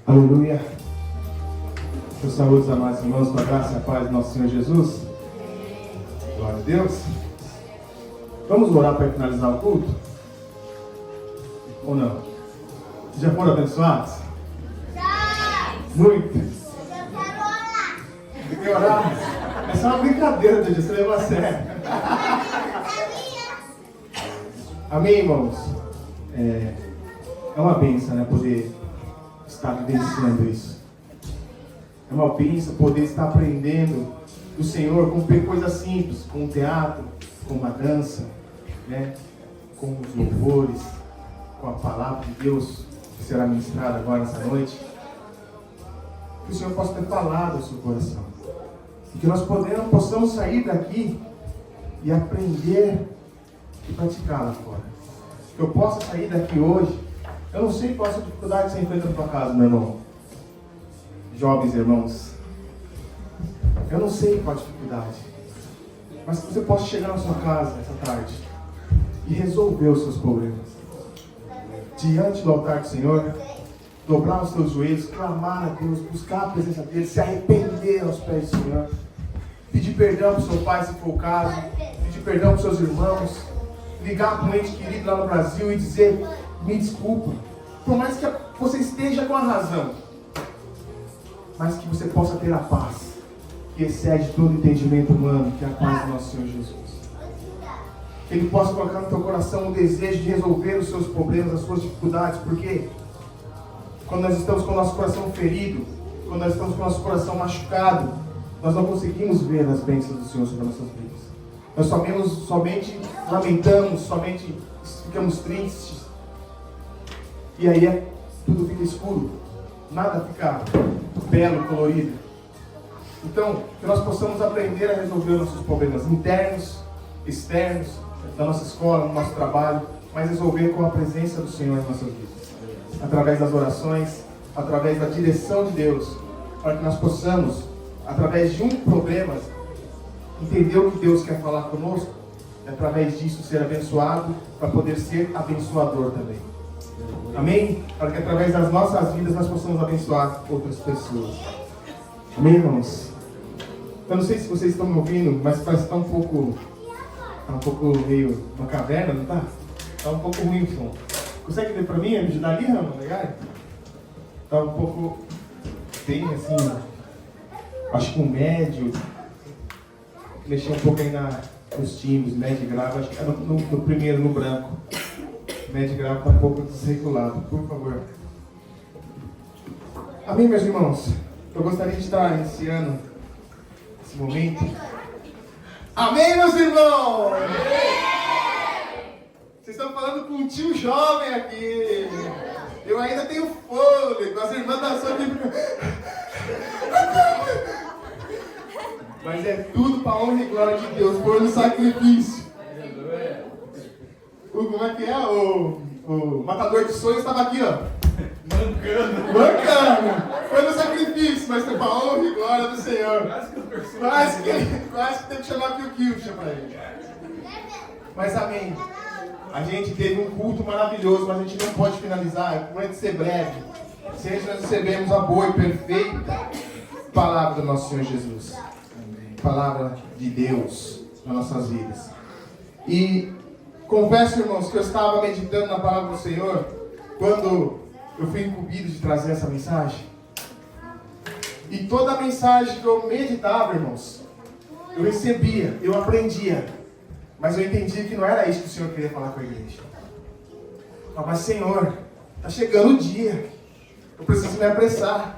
Aleluia. Eu saúdo os amados irmãos com a graça e a paz do nosso Senhor Jesus. Glória a Deus. Vamos orar para finalizar o culto? Ou não? Já foram abençoados? Já! Muito! Eu quero orar! Você quer orar? Essa é uma brincadeira, gente. Você levou a sério. Amém, irmãos? É uma bênção, né? Poder estar vivenciando isso. É uma bênção poder estar aprendendo do Senhor com coisas simples, com o teatro, com uma dança, né? Com os louvores, com a palavra de Deus que será ministrada agora nessa noite. Que o Senhor possa ter falado ao seu coração. E que nós possamos sair daqui e aprender e praticar lá fora. Que eu possa sair daqui hoje. Eu não sei qual é a dificuldade que você enfrenta na tua casa, meu irmão. Jovens irmãos. Eu não sei qual a dificuldade. Mas que você possa chegar na sua casa essa tarde e resolver os seus problemas. Diante do altar do Senhor, dobrar os teus joelhos, clamar a Deus, buscar a presença dEle, se arrepender aos pés do Senhor. Pedir perdão para o seu pai, se for o caso. Pedir perdão para os seus irmãos. Ligar para um ente querido lá no Brasil e dizer: me desculpa. Por mais que você esteja com a razão, mas que você possa ter a paz que excede todo entendimento humano, que é a paz do nosso Senhor Jesus. Que Ele possa colocar no teu coração o desejo de resolver os seus problemas, as suas dificuldades, porque quando nós estamos com o nosso coração ferido, quando nós estamos com o nosso coração machucado, nós não conseguimos ver as bênçãos do Senhor sobre as nossas vidas. Nós somente lamentamos, somente ficamos tristes. E aí tudo fica escuro. Nada fica belo, colorido. Então, que nós possamos aprender a resolver os nossos problemas internos, externos, da nossa escola, no nosso trabalho, mas resolver com a presença do Senhor nas nossas vidas. Através das orações, através da direção de Deus, para que nós possamos, através de um problema, entender o que Deus quer falar conosco, e através disso ser abençoado, para poder ser abençoador também. Amém? Para que através das nossas vidas nós possamos abençoar outras pessoas. Amém, irmãos? Eu não sei se vocês estão me ouvindo, mas parece que está um pouco meio uma caverna, não está? Está um pouco ruim o som. Consegue ver para mim? Me ajudar ali, Rama? Está um pouco bem assim, acho que um médio. Mexer um pouco aí nos timbres, médio e grave, acho que é no primeiro, no branco. Médio e grave está um pouco desregulado, por favor. Amém, meus irmãos? Eu gostaria de estar iniciando esse momento. Amém, meus irmãos? Amém! Vocês estão falando com um tio jovem aqui. Eu ainda tenho fôlego, as irmãs dançando aqui. Mas é tudo para a honra e glória de Deus, por no sacrifício. Como é que é? O matador de sonhos estava aqui, ó. Mancando. Foi no sacrifício, mas foi para a honra e glória do Senhor. Quase que tem que chamar Piu-Piu, chama ele. Mas amém. A gente teve um culto maravilhoso, mas a gente não pode finalizar, por ser breve. Se nós recebemos a boa e perfeita palavra do nosso Senhor Jesus. Palavra de Deus nas nossas vidas. E confesso, irmãos, que eu estava meditando na palavra do Senhor quando eu fui incumbido de trazer essa mensagem. E toda a mensagem que eu meditava, irmãos, eu recebia, eu aprendia, mas eu entendia que não era isso que o Senhor queria falar com a igreja. Mas Senhor, está chegando o dia, eu preciso me apressar.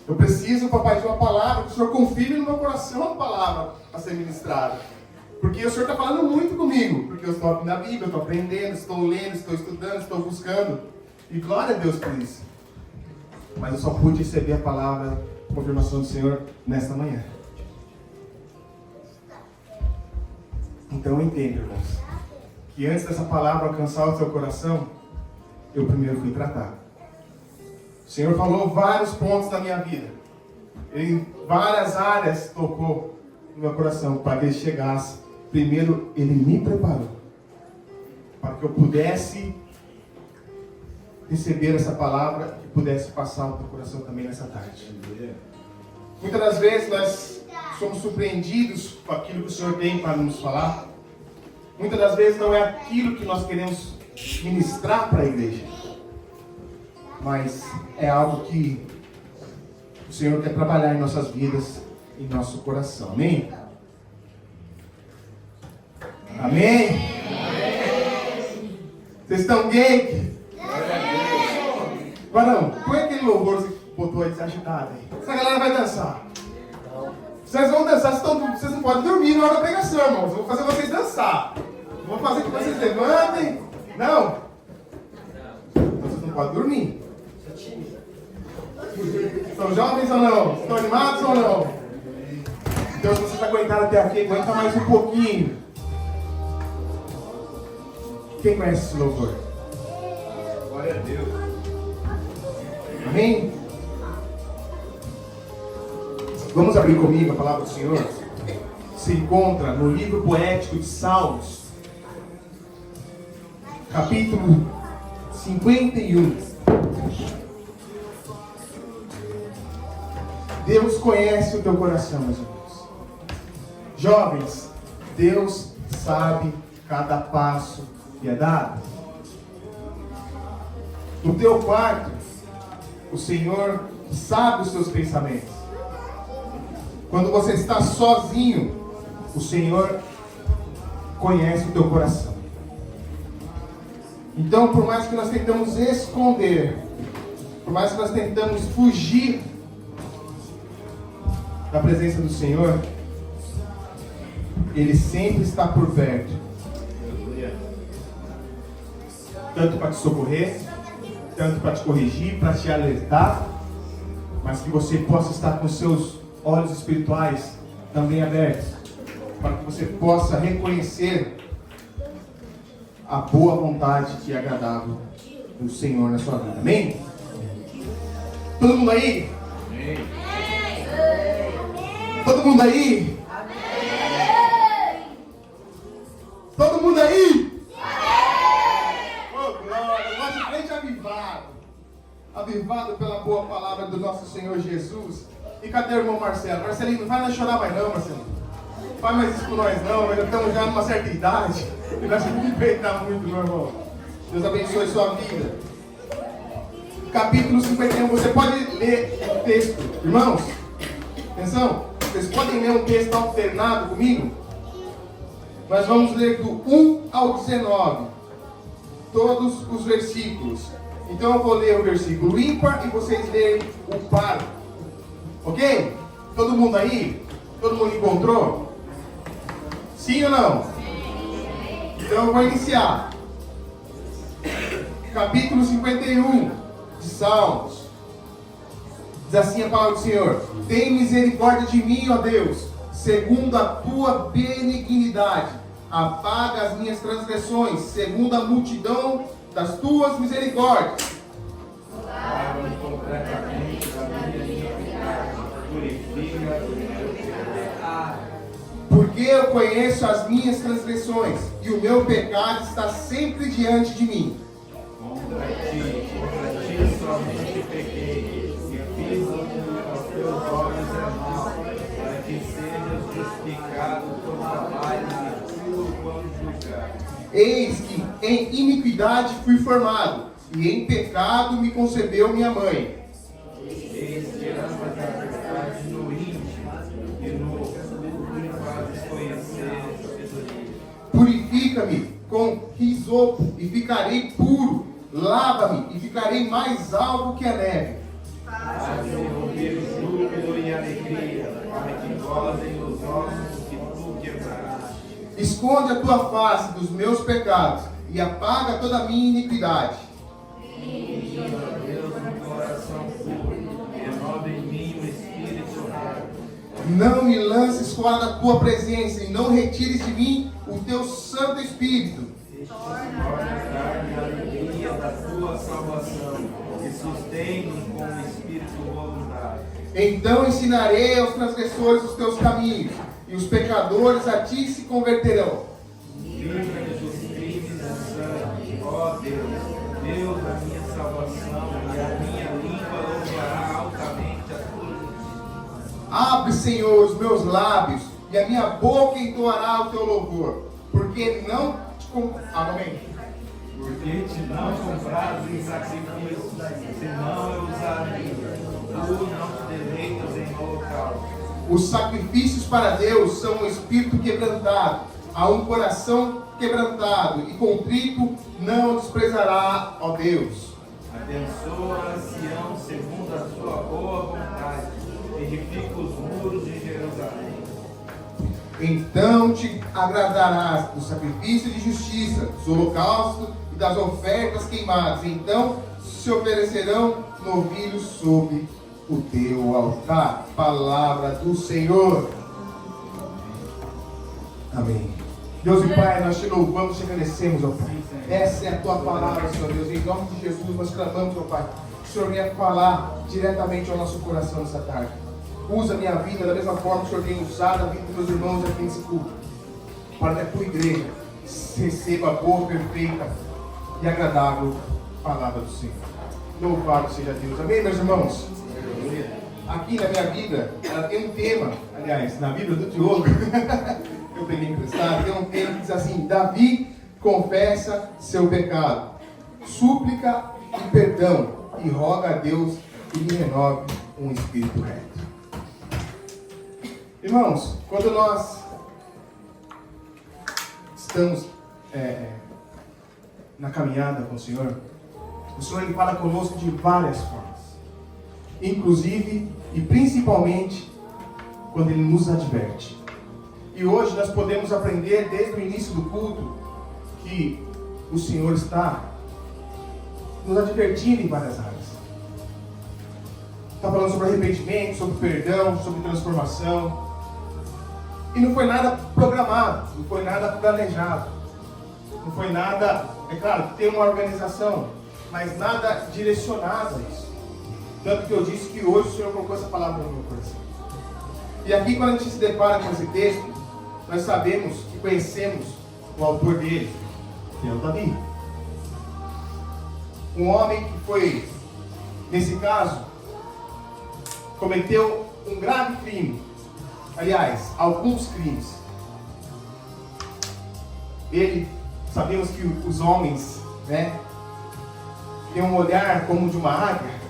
Eu preciso, papai, de uma palavra, que o Senhor confirme no meu coração a palavra a ser ministrada. Porque o Senhor está falando muito comigo. Porque eu estou abrindo a Bíblia, eu estou aprendendo, estou lendo, estou estudando, estou buscando. E glória a Deus por isso. Mas eu só pude receber a palavra, a confirmação do Senhor nesta manhã. Então entenda, irmãos, que antes dessa palavra alcançar o seu coração, eu primeiro fui tratado. O Senhor falou vários pontos da minha vida. Em várias áreas tocou no meu coração para que ele chegasse. Primeiro, ele me preparou para que eu pudesse receber essa palavra e pudesse passar no teu coração também nessa tarde. Muitas das vezes nós somos surpreendidos com aquilo que o Senhor tem para nos falar. Muitas das vezes não é aquilo que nós queremos ministrar para a igreja, mas é algo que o Senhor quer trabalhar em nossas vidas, em nosso coração. Amém? Amém? Vocês estão gay? Varão, põe aquele louvor que você botou aí desagitado aí. Essa galera vai dançar. Vocês vão dançar, vocês não podem dormir na hora da pregação, irmãos. Eu vou fazer vocês dançar. Vou fazer que vocês levantem. Não. Então vocês não podem dormir. São jovens ou não? Estão animados ou não? Então se vocês aguentaram até aqui, aguenta mais um pouquinho. Quem conhece esse louvor? Glória a Deus. Amém? Vamos abrir comigo a palavra do Senhor. Se encontra no livro poético de Salmos, capítulo 51. Deus conhece o teu coração, meus irmãos. Jovens, Deus sabe cada passo que é dado. No teu quarto, o Senhor sabe os seus pensamentos. Quando você está sozinho, o Senhor conhece o teu coração. Então, por mais que nós tentamos esconder, por mais que nós tentamos fugir da presença do Senhor, Ele sempre está por perto. Tanto para te socorrer, tanto para te corrigir, para te alertar, mas que você possa estar com seus olhos espirituais também abertos, para que você possa reconhecer a boa vontade e agradável do Senhor na sua vida. Amém? Todo mundo aí? Amém. Todo mundo aí? Amém. Todo mundo aí? Oh, glória! Nosso crente avivado. Avivado pela boa palavra do nosso Senhor Jesus. E cadê o irmão Marcelo? Marcelinho, não vai mais chorar mais não, Marcelo. Não faz mais isso com nós não. Nós estamos já numa certa idade. E nós temos que respeitar muito, meu irmão. Deus abençoe sua vida. Capítulo 51. Você pode ler o texto. Irmãos, atenção. Vocês podem ler um texto alternado comigo? Nós vamos ler do 1 ao 19. Todos os versículos. Então eu vou ler o versículo ímpar e vocês leem o par. Ok? Todo mundo aí? Todo mundo encontrou? Sim ou não? Sim. Então eu vou iniciar. Capítulo 51 de Salmos. Diz assim a palavra do Senhor: tem misericórdia de mim, ó Deus, segundo a tua benignidade. Apaga as minhas transgressões, segundo a multidão das tuas misericórdias. Lava-me completamente da minha iniquidade, purifica-me do meu pecado. Porque eu conheço as minhas transgressões, e o meu pecado está sempre diante de mim. Contra ti somente pequei, e fiz aos teus olhos é mal, para que sejas justificado por trabalho na tua quando julgar. Eis que em iniquidade fui formado, e em pecado me concebeu minha mãe. Eis que amas a verdade no íntimo, e no oculto fazes conhecer a sabedoria. Purifica-me com hisopo, e ficarei puro. Lava-me, e ficarei mais alvo que a neve. Faz-me ouvir o júbilo e a alegria, para que gozem os ossos que tu quebraste. Esconde a tua face dos meus pecados, e apaga toda a minha iniquidade. Envia, Deus, um coração puro, renova em mim o espírito reto. Não me lances fora da tua presença, e não retires de mim o teu Santo Espírito. Torna-me a alegria da tua salvação, e sustém-me com o espírito voluntário. Então ensinarei aos transgressores os teus caminhos, e os pecadores a ti se converterão. Livra-me dos crimes da sangue, ó Deus, Deus, a minha salvação, e a minha língua louvará altamente a tua luz. Abre, Senhor, os meus lábios, e a minha boca entoará o teu louvor, porque não te Amém. Porque te não comprados em sacrifício, senão eu usarei. Tu não te deleitas em holocausto. Os sacrifícios para Deus são um espírito quebrantado, a um coração quebrantado e contrito não desprezará, ó Deus. Abençoa Sião segundo a sua boa vontade, edifica os muros de Jerusalém. Então te agradarás do sacrifício de justiça, dos holocaustos e das ofertas queimadas. Então se oferecerão novilhos sobre o teu altar. Palavra do Senhor. Amém. Deus e Pai, nós te louvamos, te agradecemos, ó Pai. Essa é a tua palavra, Senhor Deus. Em nome de Jesus, nós clamamos, ó Pai, que o Senhor venha falar diretamente ao nosso coração nessa tarde. Usa a minha vida da mesma forma que o Senhor tem usado a vida dos meus irmãos aqui nesse culto, para que a tua igreja receba a boa, perfeita e agradável palavra do Senhor. Louvado seja Deus. Amém, meus irmãos? Aqui na minha vida, ela tem um tema, aliás, na vida do Diogo, eu peguei emprestado, tem um tema que diz assim: Davi confessa seu pecado, súplica e perdão, e roga a Deus que lhe renove um espírito reto. Irmãos, quando nós estamos na caminhada com o Senhor ele fala conosco de várias formas, inclusive e principalmente quando Ele nos adverte. E hoje nós podemos aprender desde o início do culto que o Senhor está nos advertindo em várias áreas. Está falando sobre arrependimento, sobre perdão, sobre transformação. E não foi nada programado, não foi nada planejado. Não foi nada, é claro, tem uma organização, mas nada direcionado a isso. Tanto que eu disse que hoje o Senhor colocou essa palavra no meu coração. E aqui, quando a gente se depara com esse texto, nós sabemos e conhecemos o autor dele, que é o Davi. Um homem que foi, nesse caso, cometeu um grave crime. Aliás, alguns crimes. Sabemos que os homens, têm um olhar como de uma águia.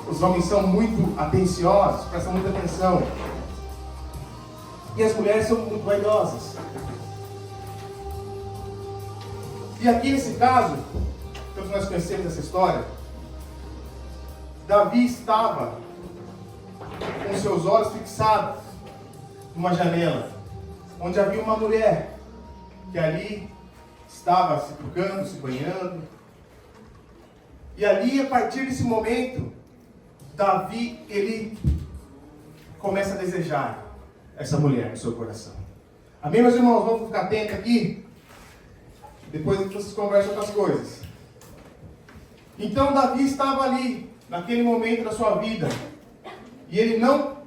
Os homens são muito atenciosos, prestam muita atenção. E as mulheres são muito vaidosas. E aqui nesse caso, todos nós conhecemos essa história, Davi estava com seus olhos fixados numa janela, onde havia uma mulher que ali estava se trocando, se banhando. E ali, a partir desse momento, Davi, ele começa a desejar essa mulher no seu coração. Amém, meus irmãos? Vamos ficar atentos aqui? Depois vocês conversam outras coisas. Então, Davi estava ali, naquele momento da sua vida, e ele não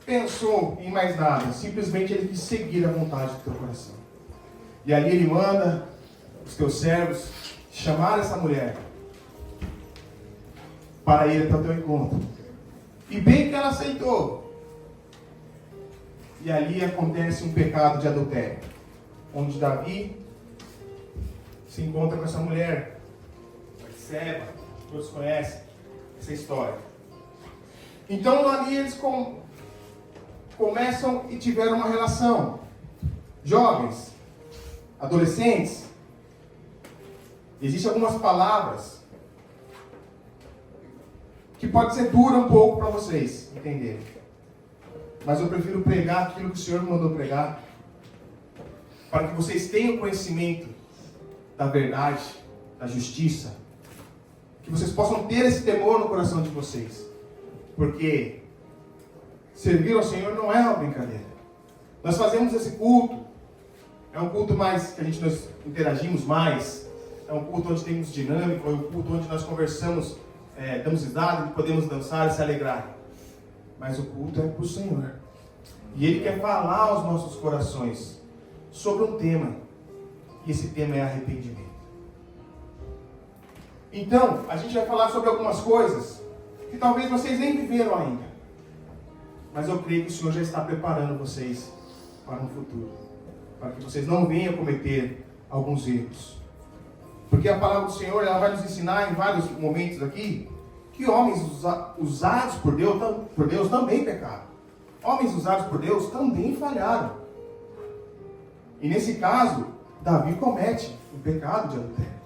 pensou em mais nada, simplesmente ele quis seguir a vontade do teu coração. E ali ele manda os teus servos chamar essa mulher para ir até o teu encontro. E bem que ela aceitou. E ali acontece um pecado de adultério, onde Davi se encontra com essa mulher, Batseba, todos conhecem essa história. Então ali eles começam e tiveram uma relação. Jovens, adolescentes, existem algumas palavras que pode ser dura um pouco para vocês entenderem. Mas eu prefiro pregar aquilo que o Senhor me mandou pregar, para que vocês tenham conhecimento da verdade, da justiça, que vocês possam ter esse temor no coração de vocês. Porque servir ao Senhor não é uma brincadeira. Nós fazemos esse culto, é um culto mais que nós interagimos mais, é um culto onde temos dinâmica, é um culto onde nós conversamos, damos risada, podemos dançar e se alegrar. Mas o culto é para o Senhor. E Ele quer falar aos nossos corações sobre um tema. E esse tema é arrependimento. Então, a gente vai falar sobre algumas coisas que talvez vocês nem viveram ainda. Mas eu creio que o Senhor já está preparando vocês para um futuro. Para que vocês não venham cometer alguns erros. Porque a palavra do Senhor, ela vai nos ensinar em vários momentos aqui, que homens usados por Deus também pecaram. Homens usados por Deus também falharam. E nesse caso, Davi comete o pecado de adultério.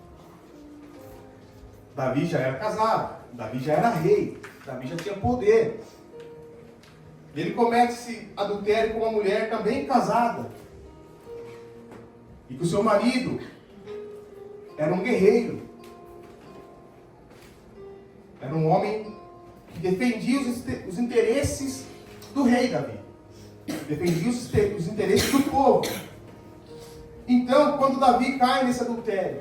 Davi já era casado, Davi já era rei, Davi já tinha poder. Ele comete esse adultério com uma mulher também casada. E que o seu marido era um guerreiro. Era um homem que defendia os interesses do rei Davi. Defendia os interesses do povo. Então, quando Davi cai nesse adultério,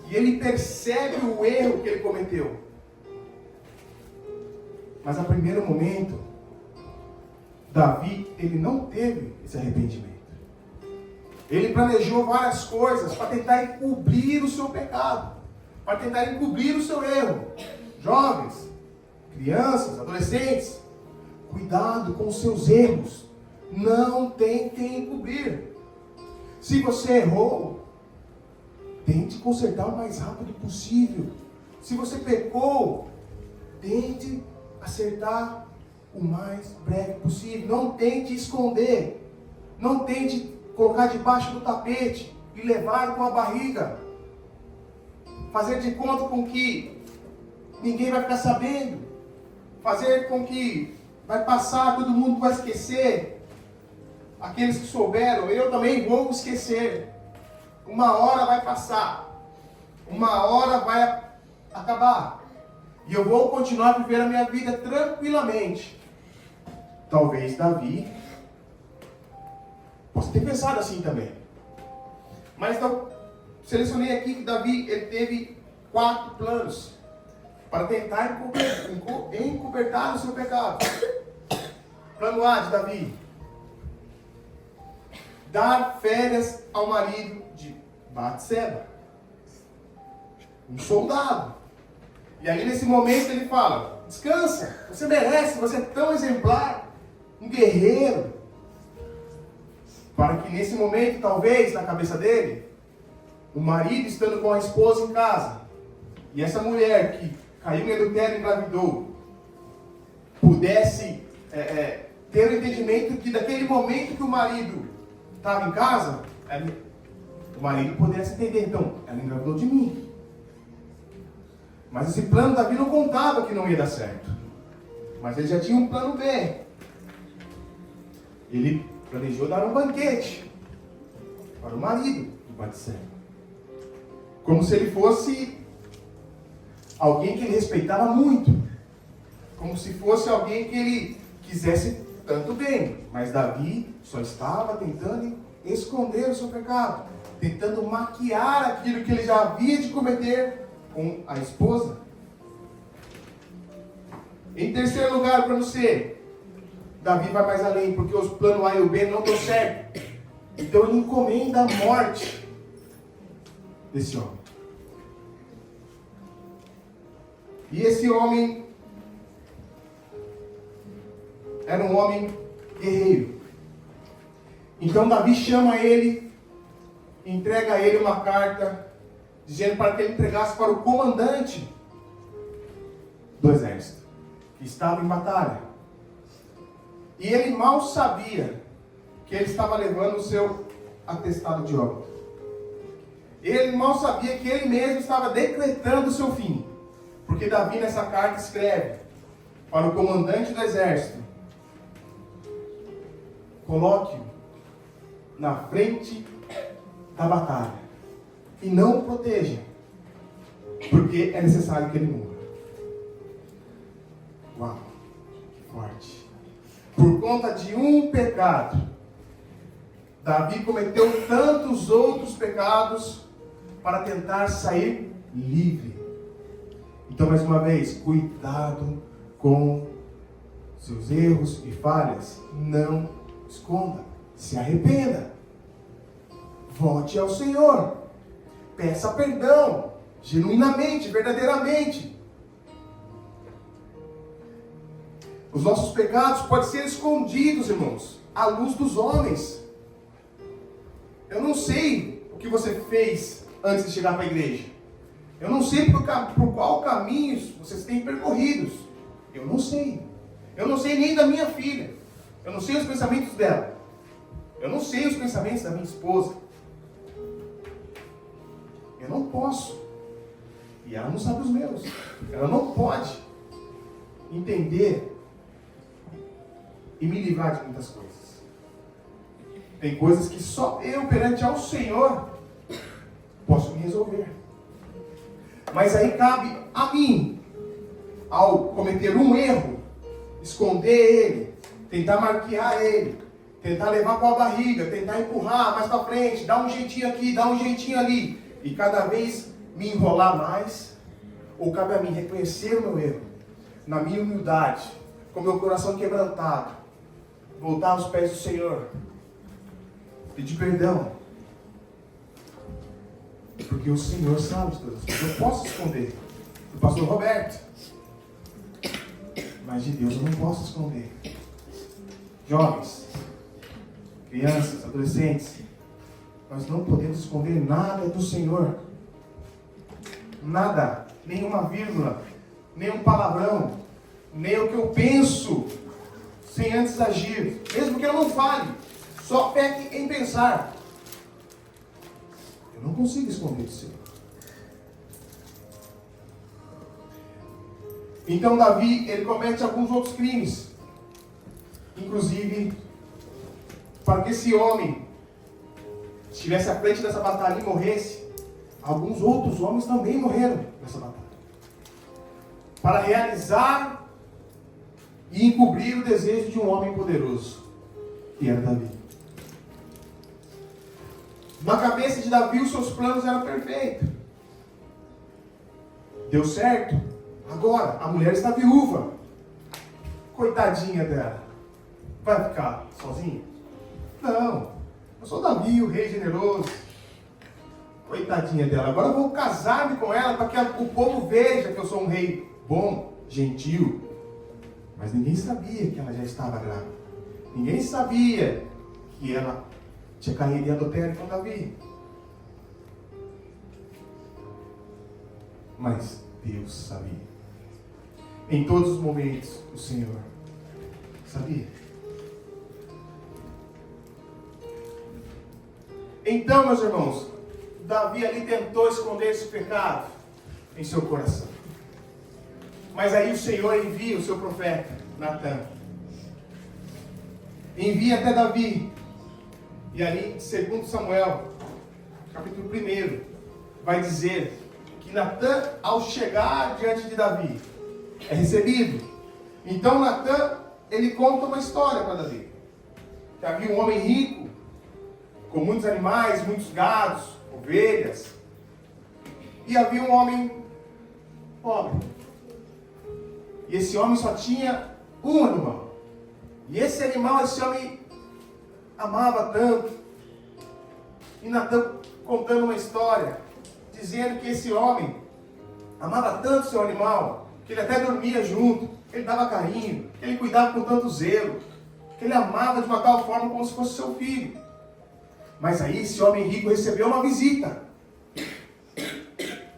e ele percebe o erro que ele cometeu, mas a primeiro momento, Davi, ele não teve esse arrependimento. Ele planejou várias coisas para tentar encobrir o seu pecado, para tentar encobrir o seu erro. Jovens, crianças, adolescentes, cuidado com os seus erros. Não tentem encobrir. Se você errou, tente consertar o mais rápido possível. Se você pecou, tente acertar o mais breve possível. Não tente esconder. Não tente colocar debaixo do tapete e levar com a barriga. Fazer de conta com que ninguém vai ficar sabendo. Fazer com que vai passar, todo mundo vai esquecer. Aqueles que souberam, eu também vou esquecer. Uma hora vai passar. Uma hora vai acabar. E eu vou continuar a viver a minha vida tranquilamente. Talvez Davi possa ter pensado assim também. Mas então, selecionei aqui que Davi ele teve 4 planos para tentar encobertar o seu pecado. Plano A de Davi: dar férias ao marido de Batseba, um soldado. E aí nesse momento ele fala: descansa, você merece, você é tão exemplar, um guerreiro. Para que nesse momento, talvez, na cabeça dele, o marido estando com a esposa em casa, e essa mulher que caiu em adultério e engravidou, pudesse ter o entendimento que daquele momento que o marido estava em casa, o marido pudesse entender, então, ela engravidou de mim. Mas esse plano Davi não contava que não ia dar certo. Mas ele já tinha um plano B. Ele planejou dar um banquete para o marido de Batseba, como se ele fosse alguém que ele respeitava muito, como se fosse alguém que ele quisesse tanto bem. Mas Davi só estava tentando esconder o seu pecado, tentando maquiar aquilo que ele já havia de cometer com a esposa. Em terceiro lugar, para você, Davi vai mais além, porque os planos A e o B não deu certo. Então ele encomenda a morte desse homem. E esse homem era um homem guerreiro. Então Davi chama ele, entrega a ele uma carta, dizendo para que ele entregasse para o comandante do exército, que estava em batalha. E ele mal sabia que ele estava levando o seu atestado de óbito. Ele mal sabia que ele mesmo estava decretando o seu fim. Porque Davi nessa carta escreve para o comandante do exército: coloque-o na frente da batalha e não o proteja, porque é necessário que ele morra. Uau, que forte. Por conta de um pecado, Davi cometeu tantos outros pecados para tentar sair livre. Então, mais uma vez, cuidado com seus erros e falhas. Não esconda. Se arrependa. Volte ao Senhor. Peça perdão. genuinamente, verdadeiramente. Os nossos pecados podem ser escondidos, irmãos, à luz dos homens. Eu não sei o que você fez antes de chegar para a igreja. Eu não sei por qual caminho vocês têm percorridos. Eu não sei. Eu não sei nem da minha filha. Eu não sei os pensamentos dela. Eu não sei os pensamentos da minha esposa. Eu não posso. E ela não sabe os meus. Ela não pode entender e me livrar de muitas coisas. Tem coisas que só eu, perante ao Senhor, posso me resolver. Mas aí cabe a mim, ao cometer um erro, esconder ele, tentar maquiar ele, tentar levar com a barriga, tentar empurrar mais para frente, dar um jeitinho aqui, dar um jeitinho ali, e cada vez me enrolar mais. Ou cabe a mim reconhecer o meu erro, na minha humildade, com meu coração quebrantado, voltar aos pés do Senhor, pedir perdão, porque o Senhor sabe de todas as coisas. Eu posso esconder do pastor Roberto, mas de Deus eu não posso esconder. Jovens, crianças, adolescentes, nós não podemos esconder nada do Senhor. Nada, nenhuma vírgula, nem um palavrão, nem o que eu penso, sem antes agir. Mesmo que eu não fale, só peque em pensar. Eu não consigo esconder do Senhor. Então Davi, ele comete alguns outros crimes. Inclusive, para que esse homem estivesse à frente dessa batalha e morresse, alguns outros homens também morreram nessa batalha. Para realizar e encobrir o desejo de um homem poderoso, que era Davi. Na cabeça de Davi, os seus planos eram perfeitos. Deu certo. Agora, a mulher está viúva. Coitadinha dela. Vai ficar sozinha? Não. Eu sou Davi, o rei generoso. Coitadinha dela. Agora eu vou casar-me com ela para que o povo veja que eu sou um rei bom, gentil. Mas ninguém sabia que ela já estava grávida. Ninguém sabia que ela tinha caído em adultério com Davi. Mas Deus sabia. Em todos os momentos, o Senhor sabia. Então, meus irmãos, Davi ali tentou esconder esse pecado em seu coração. Mas aí o Senhor envia o seu profeta, Natan. Envia até Davi. E ali, segundo Samuel, capítulo 1, vai dizer que Natan, ao chegar diante de Davi, é recebido. Então Natan, ele conta uma história para Davi. Que havia um homem rico, com muitos animais, muitos gados, ovelhas. E havia um homem pobre. E esse homem só tinha um animal. E esse animal, esse homem amava tanto. E Natan contando uma história, dizendo que esse homem amava tanto seu animal, que ele até dormia junto, que ele dava carinho, que ele cuidava com tanto zelo, que ele amava de uma tal forma como se fosse seu filho. Mas aí esse homem rico recebeu uma visita.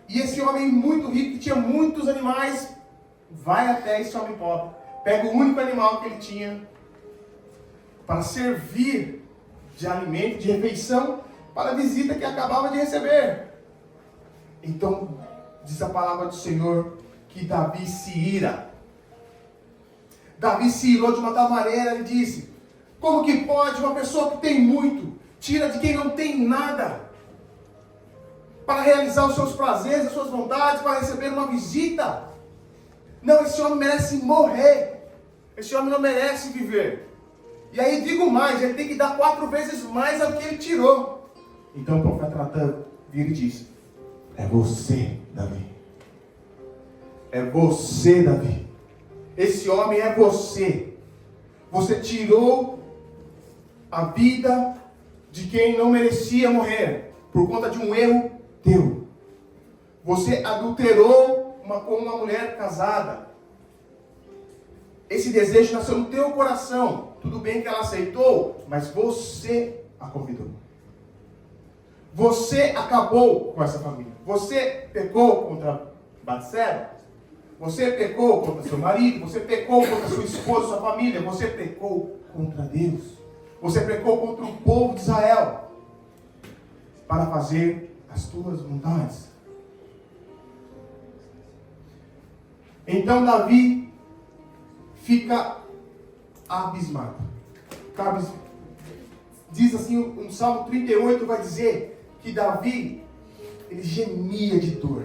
E esse homem muito rico, que tinha muitos animais, vai até esse homem pobre, pega o único animal que ele tinha, para servir de alimento, de refeição, para a visita que acabava de receber. Então, diz a palavra do Senhor, que Davi se ira. Davi se irou de uma tal maneira e disse: como que pode uma pessoa que tem muito, tira de quem não tem nada, para realizar os seus prazeres, as suas vontades, para receber uma visita? Não, esse homem merece morrer. Esse homem não merece viver. E aí digo mais, ele tem que dar 4 vezes mais ao que ele tirou. Então o profeta Natan vira e diz: é você, Davi. É você, Davi. Esse homem é você. Você tirou a vida de quem não merecia morrer, por conta de um erro teu. Você adulterou com uma mulher casada. Esse desejo nasceu no teu coração. Tudo bem que ela aceitou, mas você a convidou. Você acabou com essa família. Você pecou contra Batseba. Você pecou contra seu marido. Você pecou contra sua esposa, sua família. Você pecou contra Deus. Você pecou contra o povo de Israel. Para fazer as tuas vontades. Então Davi fica abismado. Diz assim, no Salmo 38 vai dizer que Davi, ele gemia de dor.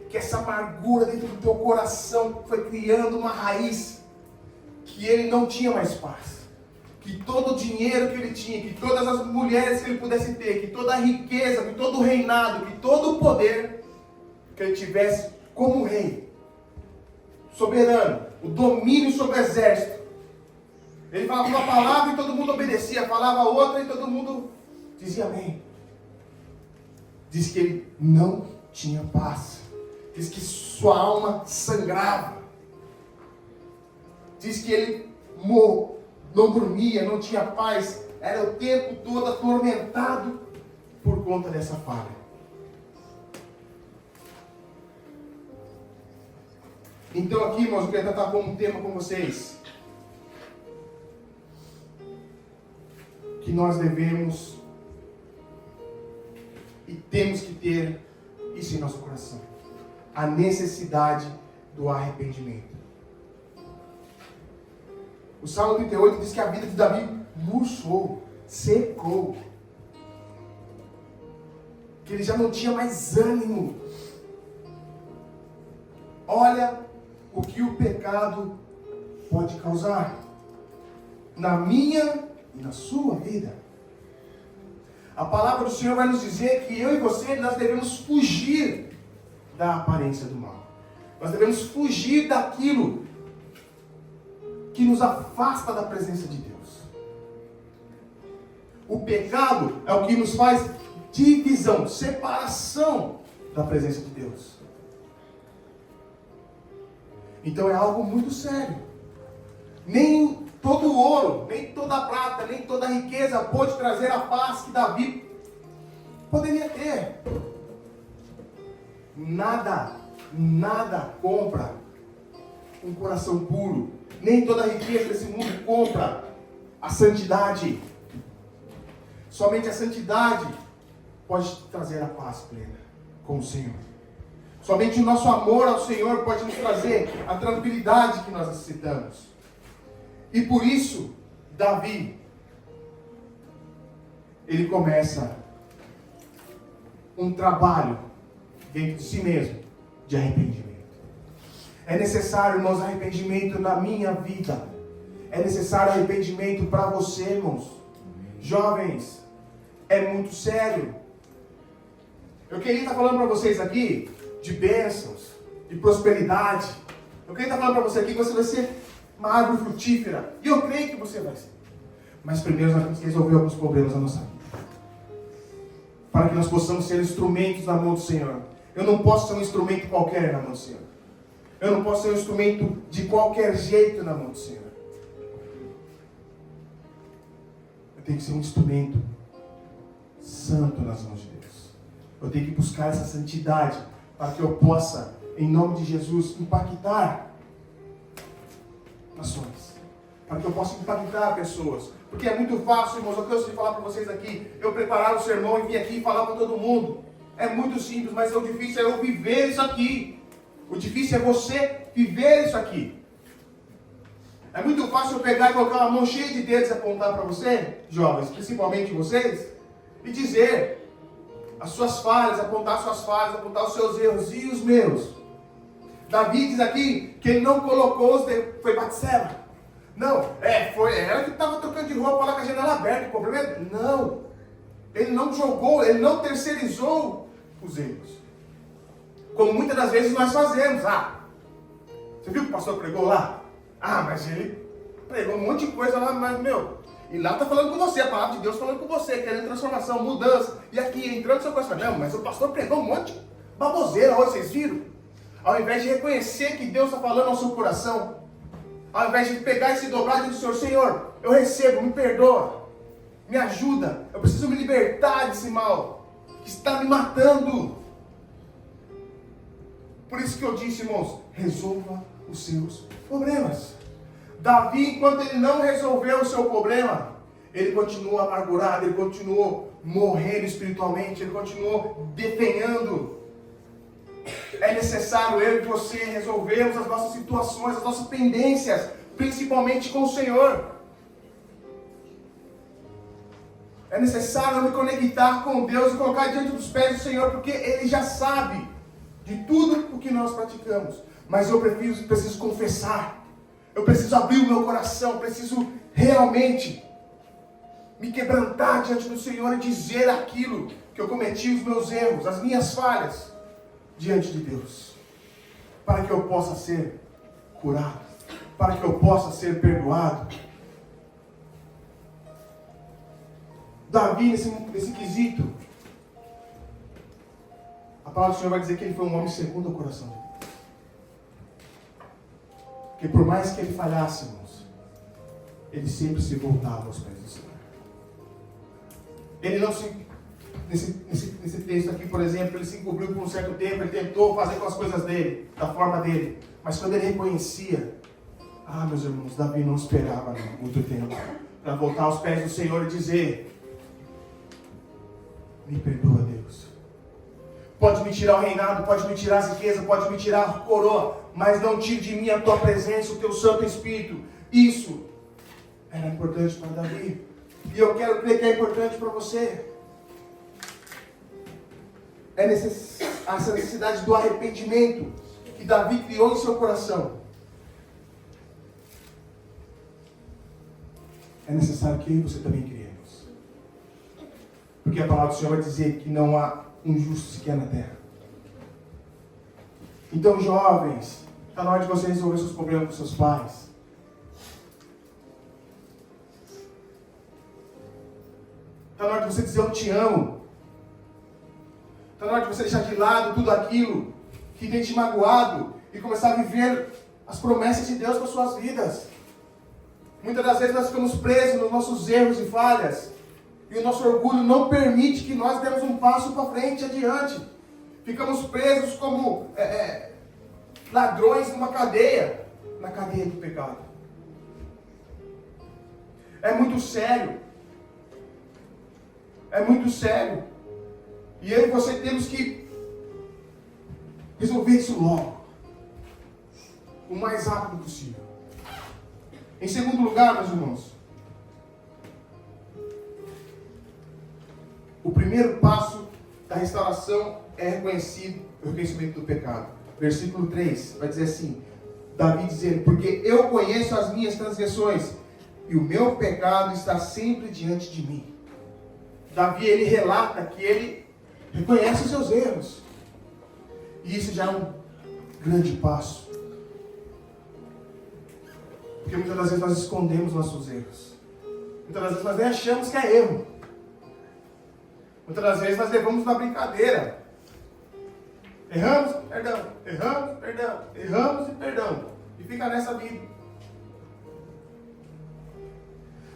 Que essa amargura dentro do teu coração foi criando uma raiz que ele não tinha mais paz. Que todo o dinheiro que ele tinha, que todas as mulheres que ele pudesse ter, que toda a riqueza, que todo o reinado, que todo o poder que ele tivesse como rei, soberano, o domínio sobre o exército. Ele falava uma palavra e todo mundo obedecia, falava outra e todo mundo dizia amém. Diz que ele não tinha paz. Diz que sua alma sangrava. Diz que ele não dormia, não tinha paz. Era o tempo todo atormentado por conta dessa falha. Então aqui, irmãos, eu quero tratar como um tema com vocês. Que nós devemos e temos que ter isso em nosso coração. A necessidade do arrependimento. O Salmo 38 diz que a vida de Davi murchou, secou. Que ele já não tinha mais ânimo. Olha o que o pecado pode causar na minha e na sua vida. A palavra do Senhor vai nos dizer que eu e você, nós devemos fugir da aparência do mal. Nós devemos fugir daquilo que nos afasta da presença de Deus. O pecado é o que nos faz divisão, separação da presença de Deus. Então é algo muito sério. Nem todo ouro, nem toda prata, nem toda riqueza pôde trazer a paz que Davi poderia ter. Nada compra um coração puro. Nem toda riqueza desse mundo compra a santidade. Somente a santidade pode trazer a paz plena com o Senhor. Somente o nosso amor ao Senhor pode nos trazer a tranquilidade que nós necessitamos. E por isso, Davi, ele começa um trabalho dentro de si mesmo de arrependimento. É necessário, irmãos, arrependimento na minha vida. É necessário arrependimento para você, irmãos. Jovens, é muito sério. Eu queria estar falando para vocês aqui de bênçãos, de prosperidade. Eu queria estar falando para você aqui que você vai ser uma árvore frutífera. E eu creio que você vai ser. Mas primeiro nós temos que resolver alguns problemas na nossa vida. Para que nós possamos ser instrumentos na mão do Senhor. Eu não posso ser um instrumento qualquer na mão do Senhor. Eu não posso ser um instrumento de qualquer jeito na mão do Senhor. Eu tenho que ser um instrumento santo nas mãos de Deus. Eu tenho que buscar essa santidade para que eu possa, em nome de Jesus, impactar nações. Para que eu possa impactar pessoas. Porque é muito fácil, irmãos, eu canso de falar para vocês aqui, eu preparar o sermão e vir aqui e falar para todo mundo. É muito simples, mas o difícil é eu viver isso aqui. O difícil é você viver isso aqui. É muito fácil eu pegar e colocar uma mão cheia de dedos e apontar para você, jovens, principalmente vocês, e dizer as suas falhas, apontar os seus erros e os meus. Davi diz aqui que ele não colocou foi Batseba. Não, foi ela que estava tocando de roupa lá com a janela aberta, o problema é... Não, ele não jogou, ele não terceirizou os erros. Como muitas das vezes nós fazemos. Você viu que o pastor pregou lá? Mas ele pregou um monte de coisa lá, mas e lá está falando com você, a palavra de Deus falando com você, querendo transformação, mudança, e aqui entrando no seu coração, não, mas o pastor pregou um monte de baboseira. baboseira hoje, vocês viram? Ao invés de reconhecer que Deus está falando ao seu coração, ao invés de pegar e se dobrar diante do Senhor, Senhor, eu recebo, me perdoa, me ajuda, eu preciso me libertar desse mal que está me matando. Por isso que eu disse, irmãos, resolva os seus problemas. Davi, enquanto ele não resolveu o seu problema, ele continuou amargurado, ele continuou morrendo espiritualmente, ele continuou definhando. É necessário eu e você resolvermos as nossas situações, as nossas pendências, principalmente com o Senhor. É necessário eu me conectar com Deus e colocar diante dos pés do Senhor, porque Ele já sabe de tudo o que nós praticamos. Mas eu preciso confessar, eu preciso abrir o meu coração, eu preciso realmente me quebrantar diante do Senhor e dizer aquilo que eu cometi, os meus erros, as minhas falhas, diante de Deus, para que eu possa ser curado, para que eu possa ser perdoado. Davi, nesse quesito, a palavra do Senhor vai dizer que ele foi um homem segundo o coração de Deus. Porque por mais que ele falhasse, irmãos, ele sempre se voltava aos pés do Senhor. Ele não se... Nesse texto aqui, por exemplo, ele se encobriu por um certo tempo, ele tentou fazer com as coisas dele, da forma dele. Mas quando ele reconhecia, meus irmãos, Davi não esperava muito tempo para voltar aos pés do Senhor e dizer: me perdoa, Deus. Pode me tirar o reinado, pode me tirar as riquezas, pode me tirar a coroa, mas não tire de mim a tua presença, o teu Santo Espírito. Isso era importante para Davi. E eu quero crer que é importante para você. É essa necessidade do arrependimento que Davi criou em seu coração. É necessário que você também criemos. Porque a palavra do Senhor vai dizer que não há um justo sequer na terra. Então, jovens, está na hora de você resolver seus problemas com seus pais. Está na hora de você dizer: eu te amo. Está na hora de você deixar de lado tudo aquilo que tem te magoado e começar a viver as promessas de Deus para suas vidas. Muitas das vezes nós ficamos presos nos nossos erros e falhas, e o nosso orgulho não permite que nós demos um passo para frente, adiante. Ficamos presos como ladrões numa cadeia, na cadeia do pecado. É muito sério. É muito sério. E eu e você temos que resolver isso logo, o mais rápido possível. Em segundo lugar, meus irmãos, o primeiro passo da restauração é o reconhecimento do pecado. Versículo 3 vai dizer assim, Davi dizendo: porque eu conheço as minhas transgressões e o meu pecado está sempre diante de mim. Davi, ele relata que ele reconhece os seus erros. E isso já é um grande passo. Porque muitas das vezes nós escondemos nossos erros. Muitas das vezes nós nem achamos que é erro. Muitas das vezes nós levamos na brincadeira. Erramos, perdão. Erramos, perdão. Erramos e perdão. E fica nessa vida.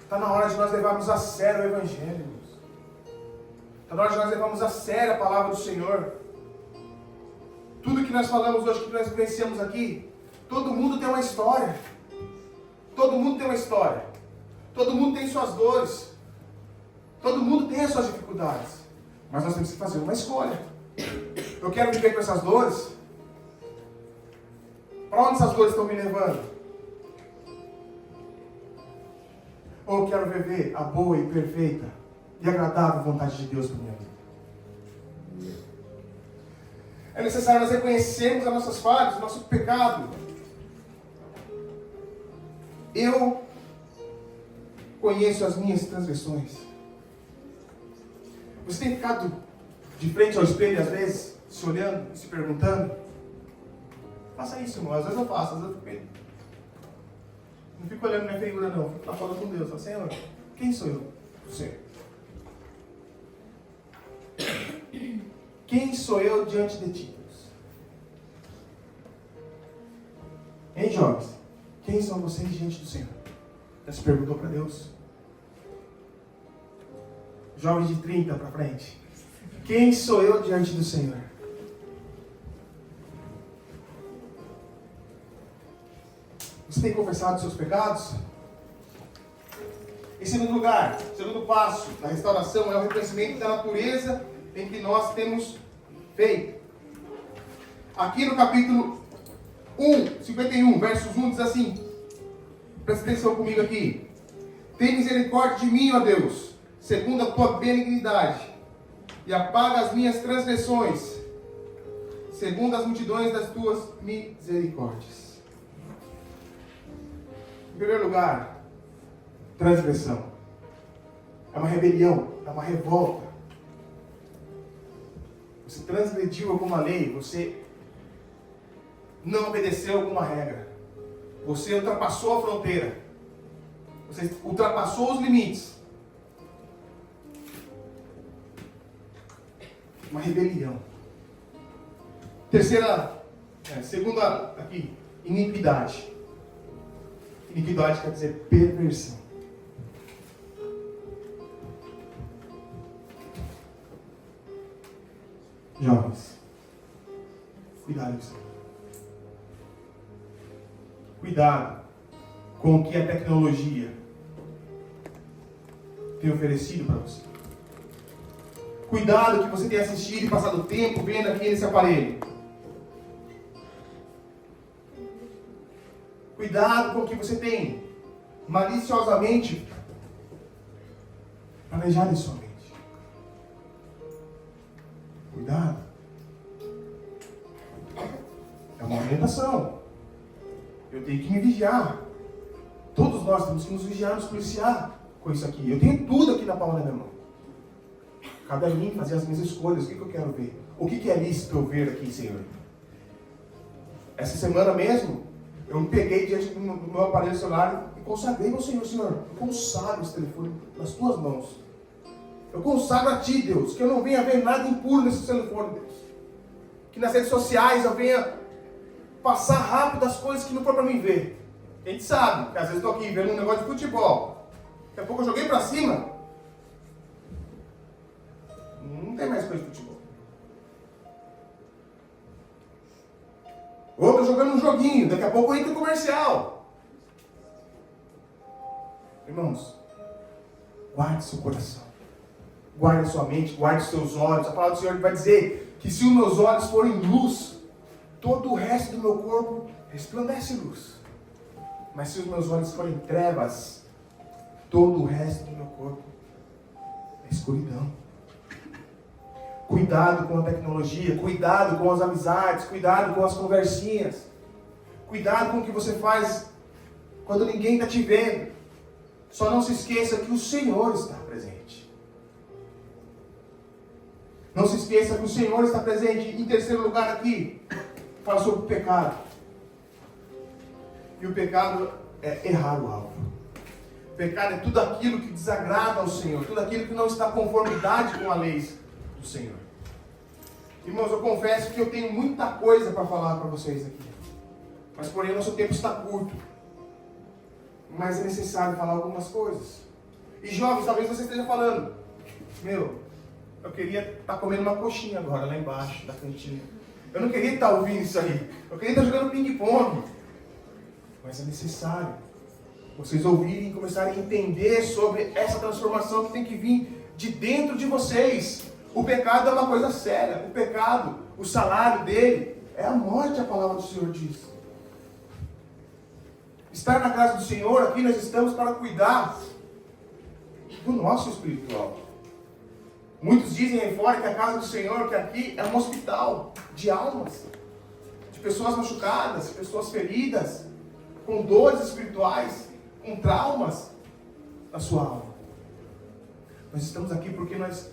Está na hora de nós levarmos a sério o Evangelho. Está na hora de nós levarmos a sério a palavra do Senhor. Tudo que nós falamos hoje, que nós vivenciamos aqui, todo mundo tem uma história. Todo mundo tem uma história. Todo mundo tem suas dores. Todo mundo tem as suas dificuldades. Mas nós temos que fazer uma escolha. Eu quero viver com essas dores. Para onde essas dores estão me levando? Ou eu quero viver a boa e perfeita e agradável vontade de Deus para minha vida? É necessário nós reconhecermos as nossas falhas, o nosso pecado. Eu conheço as minhas transgressões. Você tem ficado de frente ao espelho, às vezes, se olhando e se perguntando? Faça isso, irmão. Às vezes eu faço, às vezes eu fico... Não fico olhando minha figura, não. Fico lá falando com Deus. Falo: Senhor, quem sou eu? Você. Quem sou eu diante de ti, Deus? Hein, jovens? Quem são vocês diante do Senhor? Já se perguntou para Deus? Jovens de 30 para frente. Quem sou eu diante do Senhor? Você tem confessado os seus pecados? Em segundo lugar, segundo passo da restauração é o reconhecimento da natureza em que nós temos feito. Aqui no capítulo 51, versos 1, diz assim, presta atenção comigo aqui. Tem misericórdia de mim, ó Deus, segundo a tua benignidade, e apaga as minhas transgressões, segundo as multidões das tuas misericórdias. Em primeiro lugar, transgressão. É uma rebelião, é uma revolta. Você transgrediu alguma lei, você não obedeceu alguma regra. Você ultrapassou a fronteira. Você ultrapassou os limites. Uma rebelião. Segunda aqui, iniquidade. Iniquidade quer dizer perversão. Jovens, cuidado com isso. Cuidado com o que a tecnologia tem oferecido para você. Cuidado que você tem assistido e passado tempo vendo aqui nesse aparelho. Cuidado com o que você tem maliciosamente planejado em sua mente. Cuidado. É uma orientação. Eu tenho que me vigiar. Todos nós temos que nos vigiar, nos policiar com isso aqui. Eu tenho tudo aqui na palma da minha mão. Cabe a mim fazer as minhas escolhas. O que eu quero ver? O que é lícito eu ver aqui, Senhor? Essa semana mesmo, eu me peguei diante do meu aparelho celular e consagrei ao Senhor. Senhor, eu consagro esse telefone nas tuas mãos. Eu consagro a Ti, Deus, que eu não venha ver nada impuro nesse telefone, Deus. Que nas redes sociais eu venha passar rápido as coisas que não for para mim ver. A gente sabe que às vezes estou aqui vendo um negócio de futebol. Daqui a pouco eu joguei para cima. Não tem mais coisa de futebol. Outro jogando um joguinho. Daqui a pouco entra o comercial. Irmãos, guarde seu coração. Guarde a sua mente, guarde os seus olhos. A palavra do Senhor vai dizer que se os meus olhos forem luz, todo o resto do meu corpo resplandece luz. Mas se os meus olhos forem trevas, todo o resto do meu corpo é escuridão. Cuidado com a tecnologia, cuidado com as amizades, cuidado com as conversinhas. Cuidado com o que você faz quando ninguém está te vendo. Só não se esqueça que o Senhor está presente. Não se esqueça que o Senhor está presente. Em terceiro lugar aqui, fala sobre o pecado. E o pecado é errar o alvo. O pecado é tudo aquilo que desagrada ao Senhor, tudo aquilo que não está em conformidade com a lei do Senhor. Irmãos, eu confesso que eu tenho muita coisa para falar para vocês aqui. Mas porém o nosso tempo está curto. Mas é necessário falar algumas coisas. E jovens, talvez você esteja falando, eu queria estar comendo uma coxinha agora lá embaixo da cantina. Eu não queria estar ouvindo isso aí. Eu queria estar jogando ping-pong. Mas é necessário vocês ouvirem e começarem a entender sobre essa transformação que tem que vir de dentro de vocês. O pecado é uma coisa séria. O pecado, o salário dele é a morte, a palavra do Senhor diz. Estar na casa do Senhor, aqui nós estamos para cuidar do nosso espiritual. Muitos dizem aí fora que a casa do Senhor, que aqui é um hospital de almas, de pessoas machucadas, de pessoas feridas, com dores espirituais, com traumas na sua alma. Nós estamos aqui porque nós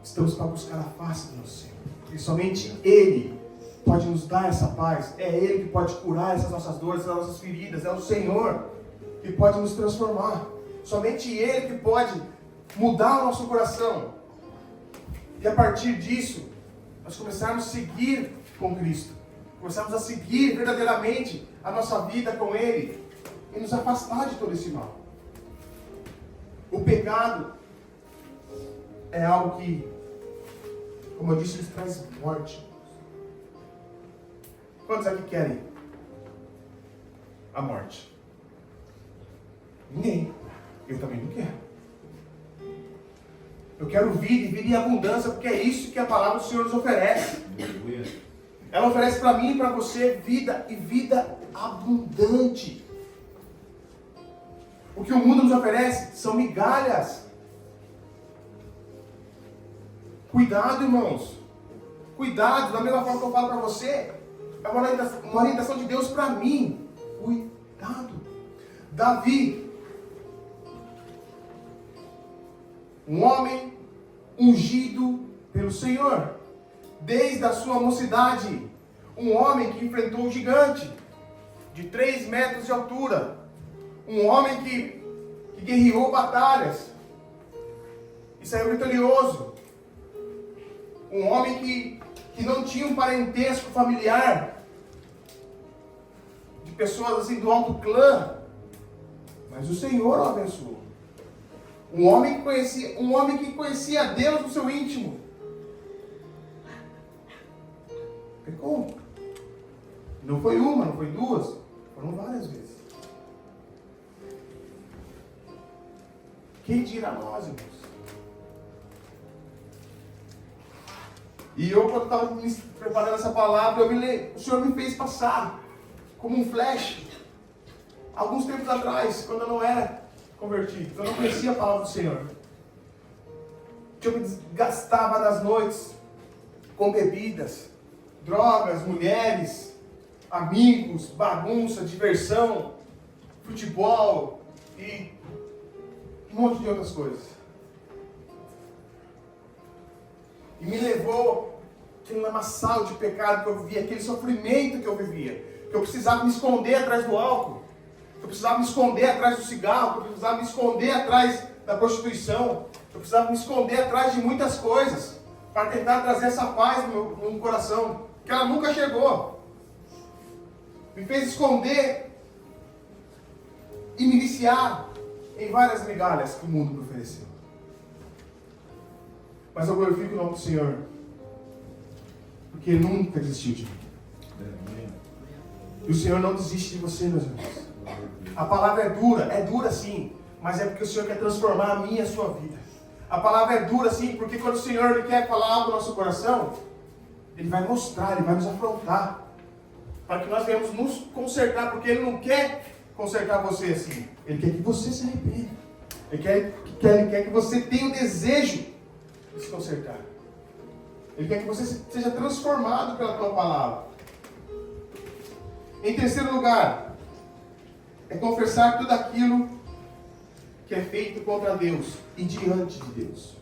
estamos para buscar a face do nosso Senhor. E somente Ele pode nos dar essa paz. É Ele que pode curar essas nossas dores, essas nossas feridas. É o Senhor que pode nos transformar. Somente Ele que pode mudar o nosso coração. E a partir disso, nós começarmos a seguir com Cristo. começarmos a seguir verdadeiramente a nossa vida com Ele e nos afastar de todo esse mal. O pecado é algo que, como eu disse, ele traz morte. Quantos aqui querem a morte? Ninguém. Eu também não quero. Eu quero vida e vida em abundância, porque é isso que a palavra do Senhor nos oferece. Ela oferece para mim e para você vida e vida abundante. O que o mundo nos oferece são migalhas. Cuidado, irmãos. Cuidado, da mesma forma que eu falo para você, é uma orientação de Deus para mim. Cuidado. Davi, um homem ungido pelo Senhor, desde a sua mocidade, um homem que enfrentou um gigante de 3 metros de altura, um homem que guerreou batalhas e saiu vitorioso, um homem que não tinha um parentesco familiar, de pessoas assim do alto clã, mas o Senhor o abençoou. Um homem que conhecia Deus no seu íntimo. Pecou. Não foi uma, não foi duas, foram várias vezes. Quem dirá nós, irmãos? E eu, quando estava me preparando essa palavra, o Senhor me fez passar como um flash. Alguns tempos atrás, quando eu não era convertido, eu não conhecia a palavra do Senhor. Que eu me desgastava nas noites com bebidas, drogas, mulheres, amigos, bagunça, diversão, futebol e um monte de outras coisas. E me levou aquele lamaçal de pecado que eu vivia, aquele sofrimento que eu vivia, que eu precisava me esconder atrás do álcool, que eu precisava me esconder atrás do cigarro, que eu precisava me esconder atrás da prostituição, que eu precisava me esconder atrás de muitas coisas, para tentar trazer essa paz no meu coração, que ela nunca chegou. Me fez esconder e me viciar em várias migalhas que o mundo me ofereceu. Mas eu glorifico o nome do Senhor, porque Ele nunca desistiu de mim. E o Senhor não desiste de você, meus irmãos. A palavra é dura sim, mas é porque o Senhor quer transformar a minha e a sua vida. A palavra é dura sim, porque quando o Senhor Ele quer falar algo no nosso coração, Ele vai mostrar, Ele vai nos afrontar, para que nós venhamos nos consertar, porque Ele não quer consertar você assim. Ele quer que você se arrependa. Ele quer que você tenha o desejo de se consertar. Ele quer que você seja transformado pela tua palavra. Em terceiro lugar, é confessar tudo aquilo que é feito contra Deus e diante de Deus.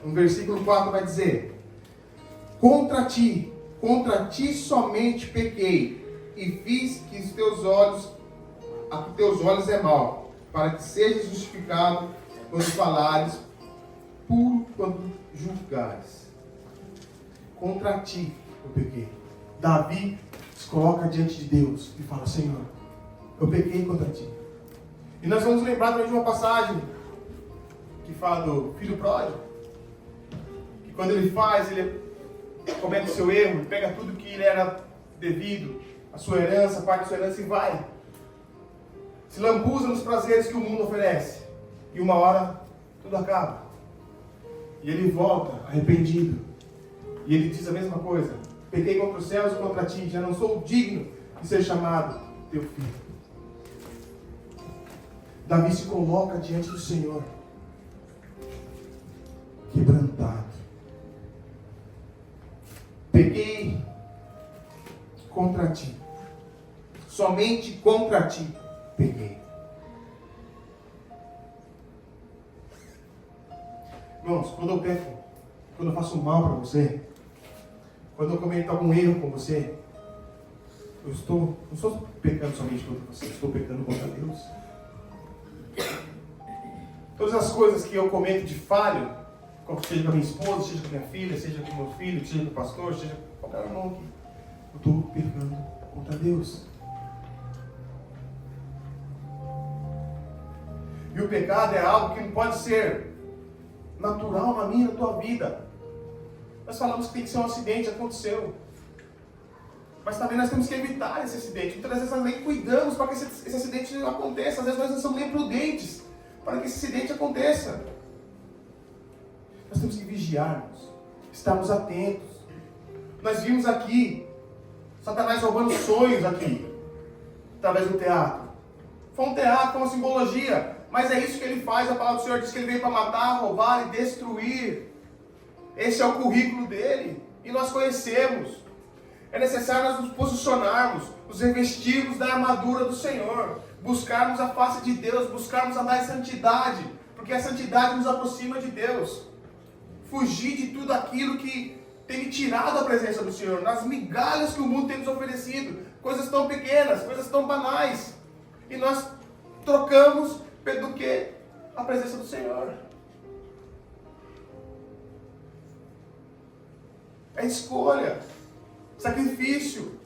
No versículo 4 vai dizer: contra ti somente pequei, e fiz que os teus olhos é mal, para que sejas justificado quando falares, puro quando julgares. Contra ti eu pequei. Davi se coloca diante de Deus e fala: Senhor, eu pequei contra ti. E nós vamos lembrar também de uma passagem que fala do filho pródigo, que quando ele comete o seu erro, ele pega tudo que lhe era devido, a sua herança, parte da sua herança, e vai. Se lambuza nos prazeres que o mundo oferece. E uma hora, tudo acaba. E ele volta, arrependido. E ele diz a mesma coisa: pequei contra os céus e contra ti, já não sou digno de ser chamado teu filho. Davi se coloca diante do Senhor, quebrantado. Pequei contra ti, somente contra ti pequei. Irmãos, quando eu peco, quando eu faço mal para você, quando eu cometo algum erro com você, não estou pecando somente contra você, estou pecando contra Deus. Todas as coisas que eu cometo de falho, seja com a minha esposa, seja com a minha filha, seja com o meu filho, seja com o pastor, seja com qualquer irmão aqui, eu estou pecando contra Deus. E o pecado é algo que não pode ser natural na minha, na tua vida. Nós falamos que tem que ser um acidente, aconteceu. Mas também nós temos que evitar esse acidente. Muitas vezes nós nem cuidamos para que esse acidente não aconteça. Às vezes nós não somos nem prudentes para que esse acidente aconteça. Nós temos que vigiarmos, estarmos atentos. Nós vimos aqui Satanás roubando sonhos aqui, através do teatro. Foi um teatro, foi uma simbologia, mas é isso que ele faz. A palavra do Senhor diz que ele veio para matar, roubar e destruir. Esse é o currículo dele, e nós conhecemos. É necessário nós nos posicionarmos, nos revestirmos da armadura do Senhor, buscarmos a face de Deus, buscarmos andar em santidade, porque a santidade nos aproxima de Deus. Fugir de tudo aquilo que tem me tirado a presença do Senhor, nas migalhas que o mundo tem nos oferecido, coisas tão pequenas, coisas tão banais, e nós trocamos do que a presença do Senhor. É escolha, sacrifício,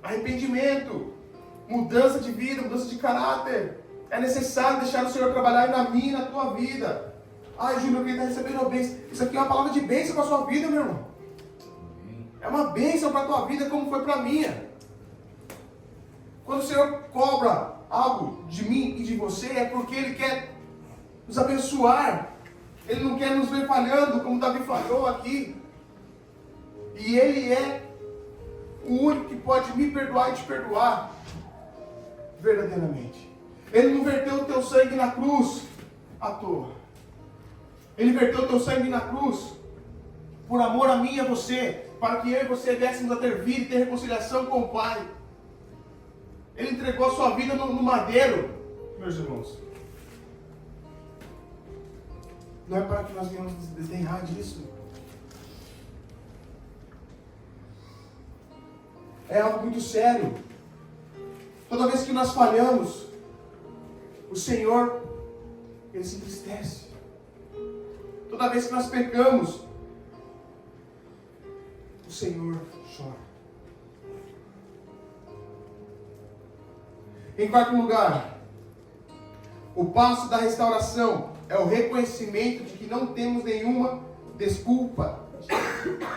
arrependimento, mudança de vida, mudança de caráter. É necessário deixar o Senhor trabalhar na minha e na tua vida. Ai, Júnior, quem está recebendo a bênção. Isso aqui é uma palavra de bênção para a sua vida, meu irmão. É uma bênção para a tua vida, como foi para a minha. Quando o Senhor cobra algo de mim e de você, é porque Ele quer nos abençoar. Ele não quer nos ver falhando, como Davi falou aqui. E Ele é o único que pode me perdoar e te perdoar verdadeiramente. Ele não verteu o teu sangue na cruz à toa. Ele verteu o teu sangue na cruz por amor a mim e a você, para que eu e você viéssemos a ter vida e ter reconciliação com o Pai. Ele entregou a sua vida no madeiro, meus irmãos. Não é para que nós venhamos desdenhar disso. É algo muito sério. Toda vez que nós falhamos, o Senhor, Ele se entristece. Toda vez que nós pecamos, o Senhor chora. Em quarto lugar, o passo da restauração é o reconhecimento de que não temos nenhuma desculpa,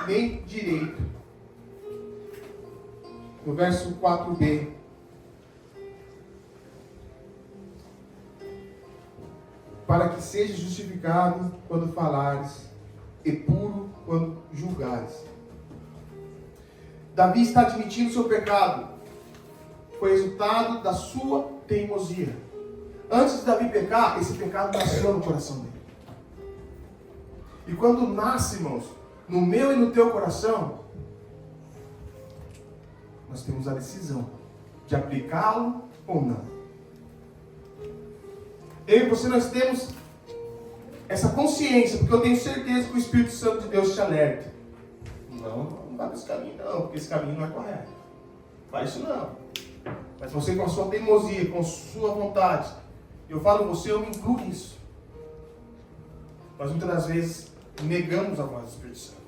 nem direito. No verso 4b. Para que seja justificado quando falares, e puro quando julgares. Davi está admitindo o seu pecado. Foi resultado da sua teimosia. Antes de Davi pecar, esse pecado nasceu no coração dele. E quando nasce, irmãos, no meu e no teu coração, nós temos a decisão de aplicá-lo ou não. Eu e você, nós temos essa consciência, porque eu tenho certeza que o Espírito Santo de Deus te alerta. Não vai para esse caminho não, porque esse caminho não é correto. Faz isso não. Mas você com a sua teimosia, com a sua vontade, eu falo você, eu me incluo nisso. Nós muitas das vezes negamos a voz do Espírito Santo.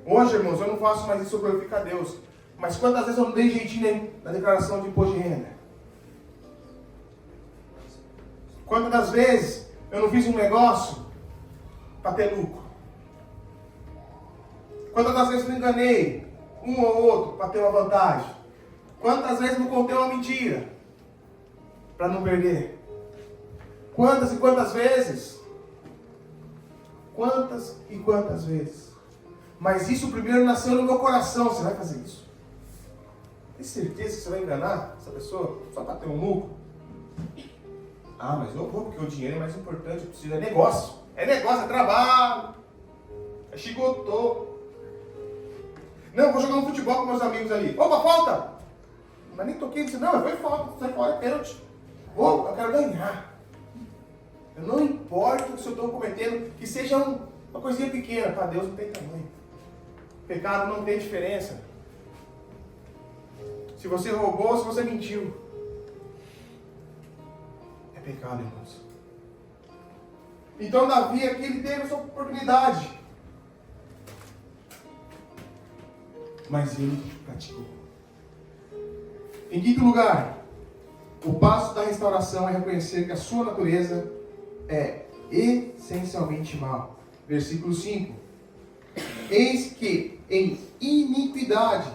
Hoje, irmãos, eu não faço mais isso para glorificar a Deus. Mas quantas vezes eu não dei jeitinho na declaração de imposto de renda? Quantas das vezes eu não fiz um negócio para ter lucro? Quantas das vezes eu não enganei um ou outro para ter uma vantagem? Quantas vezes eu não contei uma mentira para não perder? Quantas e quantas vezes? Quantas e quantas vezes? Mas isso primeiro nasceu no meu coração. Você vai fazer isso? Tem certeza que você vai enganar essa pessoa só para ter um lucro? Ah, mas eu vou porque o dinheiro é mais importante. Eu preciso, é negócio, é trabalho, é chigotô. Não, eu vou jogar um futebol com meus amigos ali. Opa, falta! Mas nem toquei nisso. Não, foi falta, sai fora, é pênalti. Oh, eu quero ganhar. Eu não importa o que eu estou cometendo, que seja uma coisinha pequena. Para Deus não tem tamanho. Pecado não tem diferença. Se você roubou, se você mentiu. É pecado, irmãos. Então Davi aqui, ele teve essa oportunidade. mas ele praticou. Em quinto lugar, o passo da restauração é reconhecer que a sua natureza é essencialmente mal. Versículo 5. Eis que em iniquidade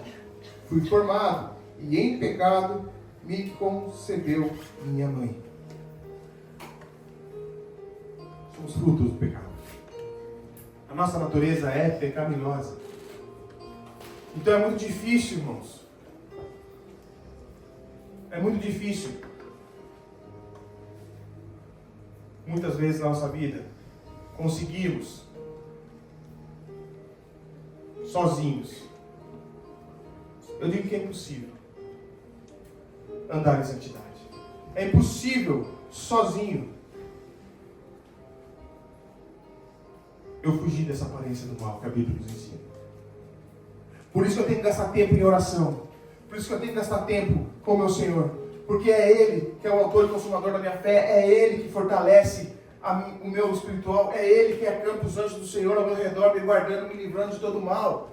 fui formado, e em pecado me concebeu minha mãe. Somos frutos do pecado. A nossa natureza é pecaminosa. Então é muito difícil, irmãos. É muito difícil. Muitas vezes na nossa vida, conseguimos sozinhos. Eu digo que é impossível andar em santidade. É impossível sozinho eu fugir dessa aparência do mal que a Bíblia nos ensina. Por isso que eu tenho que gastar tempo em oração. Por isso que eu tenho que gastar tempo com o meu Senhor. Porque é Ele que é o autor e consumador da minha fé. É Ele que fortalece o meu espiritual. É Ele que acampa os anjos do Senhor ao meu redor, me guardando, me livrando de todo mal.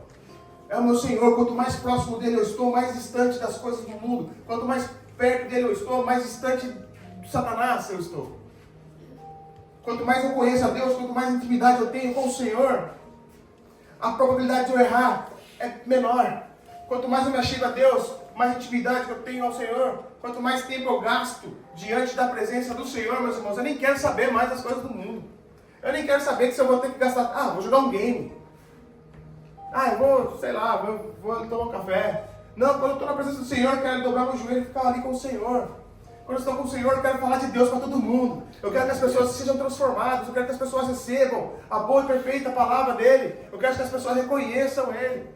É o meu Senhor. Quanto mais próximo dele eu estou, mais distante das coisas do mundo. Quanto mais perto dele eu estou, mais distante de Satanás eu estou. Quanto mais eu conheço a Deus, quanto mais intimidade eu tenho com o Senhor, a probabilidade de eu errar é menor. Quanto mais eu me achego a Deus, mais intimidade eu tenho ao Senhor. Quanto mais tempo eu gasto diante da presença do Senhor, meus irmãos, eu nem quero saber mais das coisas do mundo. Eu nem quero saber que se eu vou ter que gastar... vou jogar um game. Eu vou, sei lá, vou tomar um café. Não, quando eu estou na presença do Senhor, eu quero dobrar meu joelho e ficar ali com o Senhor. Quando eu estou com o Senhor, eu quero falar de Deus para todo mundo. Eu quero que as pessoas sejam transformadas. Eu quero que as pessoas recebam a boa e perfeita palavra dEle. Eu quero que as pessoas reconheçam Ele.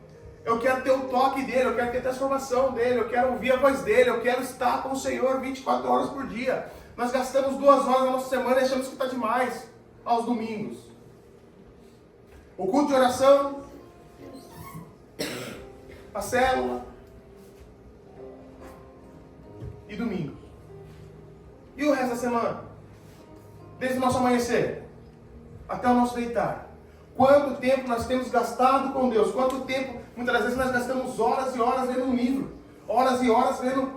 Eu quero ter o toque dEle. Eu quero ter a transformação dEle. Eu quero ouvir a voz dEle. Eu quero estar com o Senhor 24 horas por dia. Nós gastamos 2 horas na nossa semana e achamos que está demais aos domingos. O culto de oração, a célula e domingo. E o resto da semana? Desde o nosso amanhecer até o nosso deitar. Quanto tempo nós temos gastado com Deus? Quanto tempo, muitas das vezes nós gastamos horas e horas vendo um livro. Horas e horas vendo...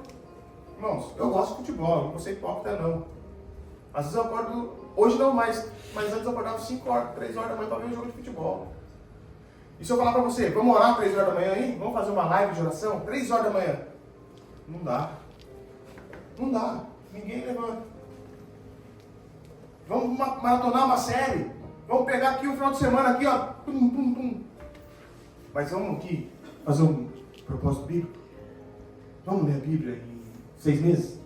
Irmãos, eu gosto de futebol, não vou ser hipócrita não. Às vezes eu acordo, hoje não mais, mas antes eu acordava 5 horas, 3 horas da manhã para ver um jogo de futebol. E se eu falar para você, vamos orar 3 horas da manhã aí? Vamos fazer uma live de oração? 3 horas da manhã. Não dá. Não dá. Ninguém levanta. Vamos maratonar uma série. Vamos pegar aqui o final de semana aqui, ó. Pum, pum, pum. Mas vamos aqui fazer um propósito bíblico. Vamos ler a Bíblia em 6 meses?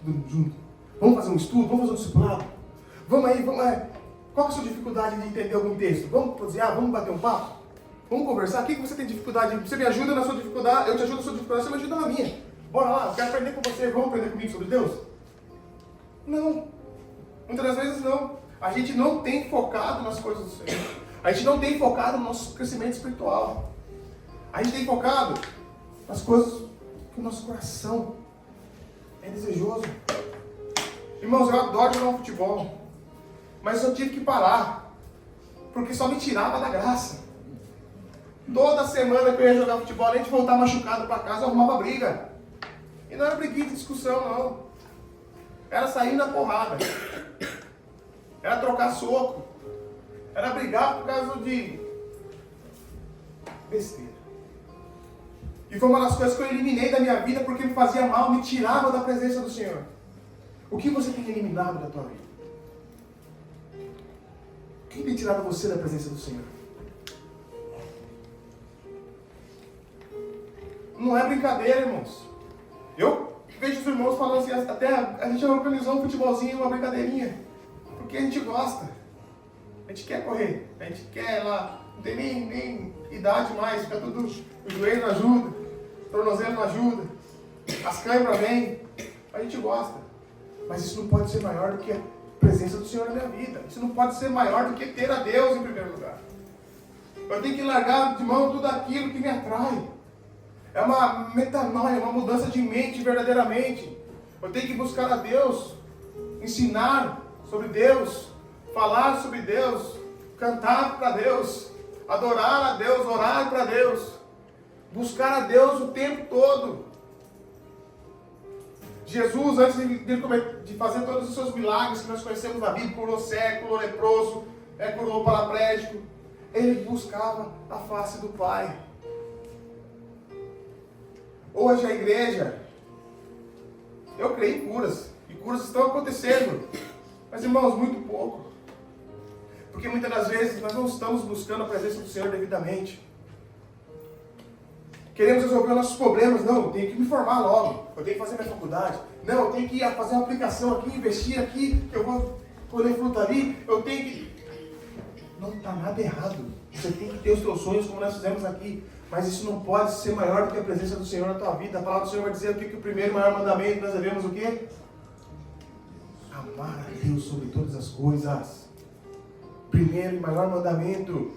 Tudo junto. Vamos fazer um estudo? Vamos fazer um discipulado? Vamos aí. Qual é a sua dificuldade de entender algum texto? Vamos cozinhar? Vamos bater um papo? Vamos conversar? O que você tem dificuldade? Você me ajuda na sua dificuldade, eu te ajudo na sua dificuldade, você me ajuda na minha. Bora lá, eu quero aprender com você, vamos aprender comigo sobre Deus? Não. Muitas das vezes não. A gente não tem focado nas coisas do Senhor. A gente não tem focado no nosso crescimento espiritual. A gente tem focado nas coisas que o nosso coração é desejoso. Irmãos, eu adoro jogar um futebol. Mas eu tive que parar. Porque só me tirava da graça. Toda semana que eu ia jogar futebol, além de voltar machucado para casa, eu arrumava briga. E não era briguinha de discussão, não. Era sair na porrada. Era trocar soco. Era brigar por causa de besteira. E foi uma das coisas que eu eliminei da minha vida porque me fazia mal, me tirava da presença do Senhor. O que você tem eliminado da tua vida? Quem tem tirado você da presença do Senhor? Não é brincadeira, irmãos. Eu vejo os irmãos falando assim, até a gente organizou um futebolzinho, uma brincadeirinha. Porque a gente gosta. A gente quer correr. A gente quer lá. Não tem nem idade mais. Fica tudo. O joelho não ajuda. O tornozelo não ajuda. As câimbras vêm. A gente gosta. Mas isso não pode ser maior do que a presença do Senhor na minha vida. Isso não pode ser maior do que ter a Deus em primeiro lugar. Eu tenho que largar de mão tudo aquilo que me atrai. É uma metanoia, uma mudança de mente verdadeiramente. Eu tenho que buscar a Deus, ensinar sobre Deus, falar sobre Deus, cantar para Deus, adorar a Deus, orar para Deus. Buscar a Deus o tempo todo. Jesus, antes de fazer todos os seus milagres que nós conhecemos na Bíblia, curou cego, curou leproso, curou paraplégico, ele buscava a face do Pai. Hoje a igreja, eu creio em curas, e curas estão acontecendo, mas irmãos, muito pouco. Porque muitas das vezes nós não estamos buscando a presença do Senhor devidamente. Queremos resolver os nossos problemas. Não, eu tenho que me formar logo. Eu tenho que fazer minha faculdade. Não, eu tenho que fazer uma aplicação aqui, investir aqui, que eu vou colher fruta ali. Eu tenho que... Não está nada errado. Você tem que ter os teus sonhos como nós fizemos aqui. Mas isso não pode ser maior do que a presença do Senhor na tua vida. A palavra do Senhor vai dizer o que o primeiro e maior mandamento nós devemos o quê? Amar a Deus sobre todas as coisas. Primeiro e maior mandamento.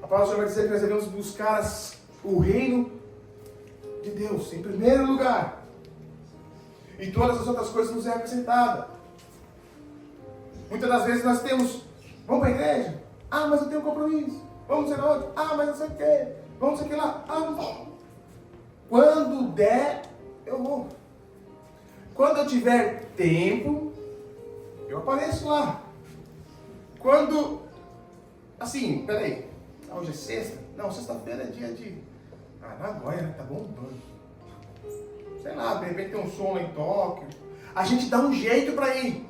A palavra do Senhor vai dizer que nós devemos buscar o reino de Deus em primeiro lugar. E todas as outras coisas nos é acrescentada. Muitas das vezes nós temos, vamos para a igreja? Ah, mas eu tenho um compromisso. Vamos ser onde? Ah, mas não sei o quê. Vamos sei o que lá. Ah, não vou. Quando der, eu vou. Quando eu tiver tempo, eu apareço lá. Quando, assim, peraí, hoje é sexta? Não, sexta-feira é dia de... Nagoya, né? Tá bombando. Sei lá, de repente tem um som lá em Tóquio. A gente dá um jeito para ir.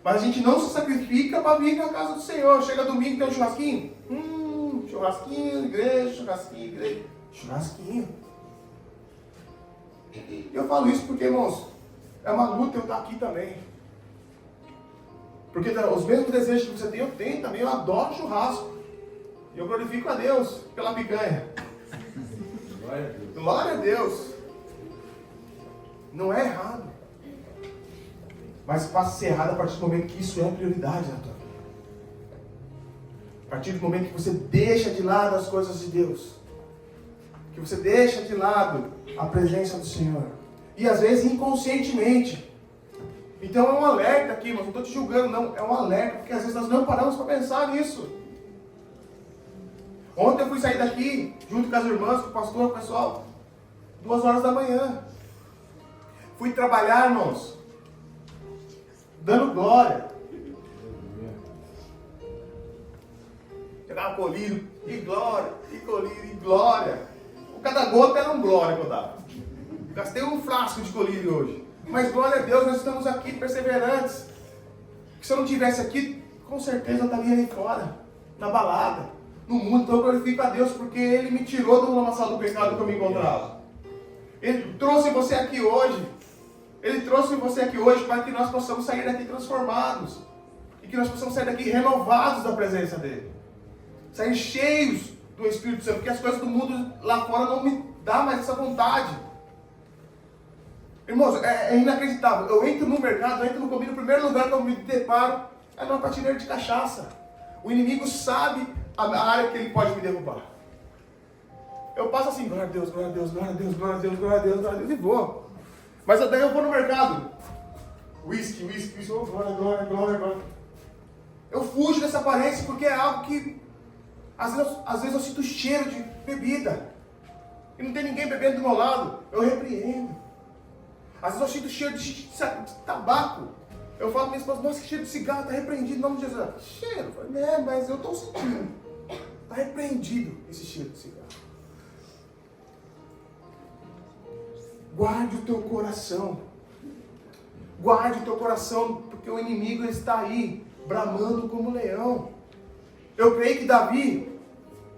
Mas a gente não se sacrifica para vir na casa do Senhor. Chega domingo, tem um churrasquinho. Churrasquinho, igreja, churrasquinho, igreja. Churrasquinho. Eu falo isso porque, irmãos, é uma luta eu estar aqui também. Porque os mesmos desejos que você tem, eu tenho também. Eu adoro churrasco. E eu glorifico a Deus pela picanha. Glória a Deus. Glória a Deus. Não é errado. Mas passa a ser errado a partir do momento que isso é prioridade na tua vida. A partir do momento que você deixa de lado as coisas de Deus. Que você deixa de lado a presença do Senhor. E às vezes inconscientemente. Então é um alerta aqui, mas não estou te julgando não. É um alerta, porque às vezes nós não paramos para pensar nisso. Ontem eu fui sair daqui, junto com as irmãs, com o pastor, com o pessoal, 2 horas da manhã. Fui trabalhar, irmãos, dando glória. Pegava colírio, e glória, e colírio, e glória. Cada gota era um glória que eu dava. Gastei um frasco de colírio hoje. Mas glória a Deus, nós estamos aqui perseverantes. Se eu não estivesse aqui, com certeza eu estaria aí fora, na balada, no mundo. Então eu glorifico a Deus porque Ele me tirou do lamaçal do pecado que eu me encontrava. Ele trouxe você aqui hoje. Ele trouxe você aqui hoje para que nós possamos sair daqui transformados. E que nós possamos sair daqui renovados da presença dEle. Sair cheios do Espírito Santo. Porque as coisas do mundo lá fora não me dão mais essa vontade. Irmãos, é inacreditável. Eu entro no mercado, eu entro no comida, o primeiro lugar que eu me deparo é numa prateleira de cachaça. O inimigo sabe a área que ele pode me derrubar. Eu passo assim, glória a Deus, glória a Deus, glória a Deus, glória a Deus, glória a Deus, glória a Deus, e vou. Mas daí eu vou no mercado. Whisky, oh, glória, glória, glória, glória. Eu fujo dessa aparência porque é algo que às vezes eu sinto cheiro de bebida. E não tem ninguém bebendo do meu lado. Eu repreendo. Às vezes eu sinto cheiro de tabaco. Eu falo para minha esposa, nossa, que cheiro de cigarro, está repreendido em nome de Jesus. Cheiro? Mas eu estou sentindo. Está repreendido esse cheiro de cigarro. Guarde o teu coração. Guarde o teu coração, porque o inimigo está aí, bramando como leão. Eu creio que Davi,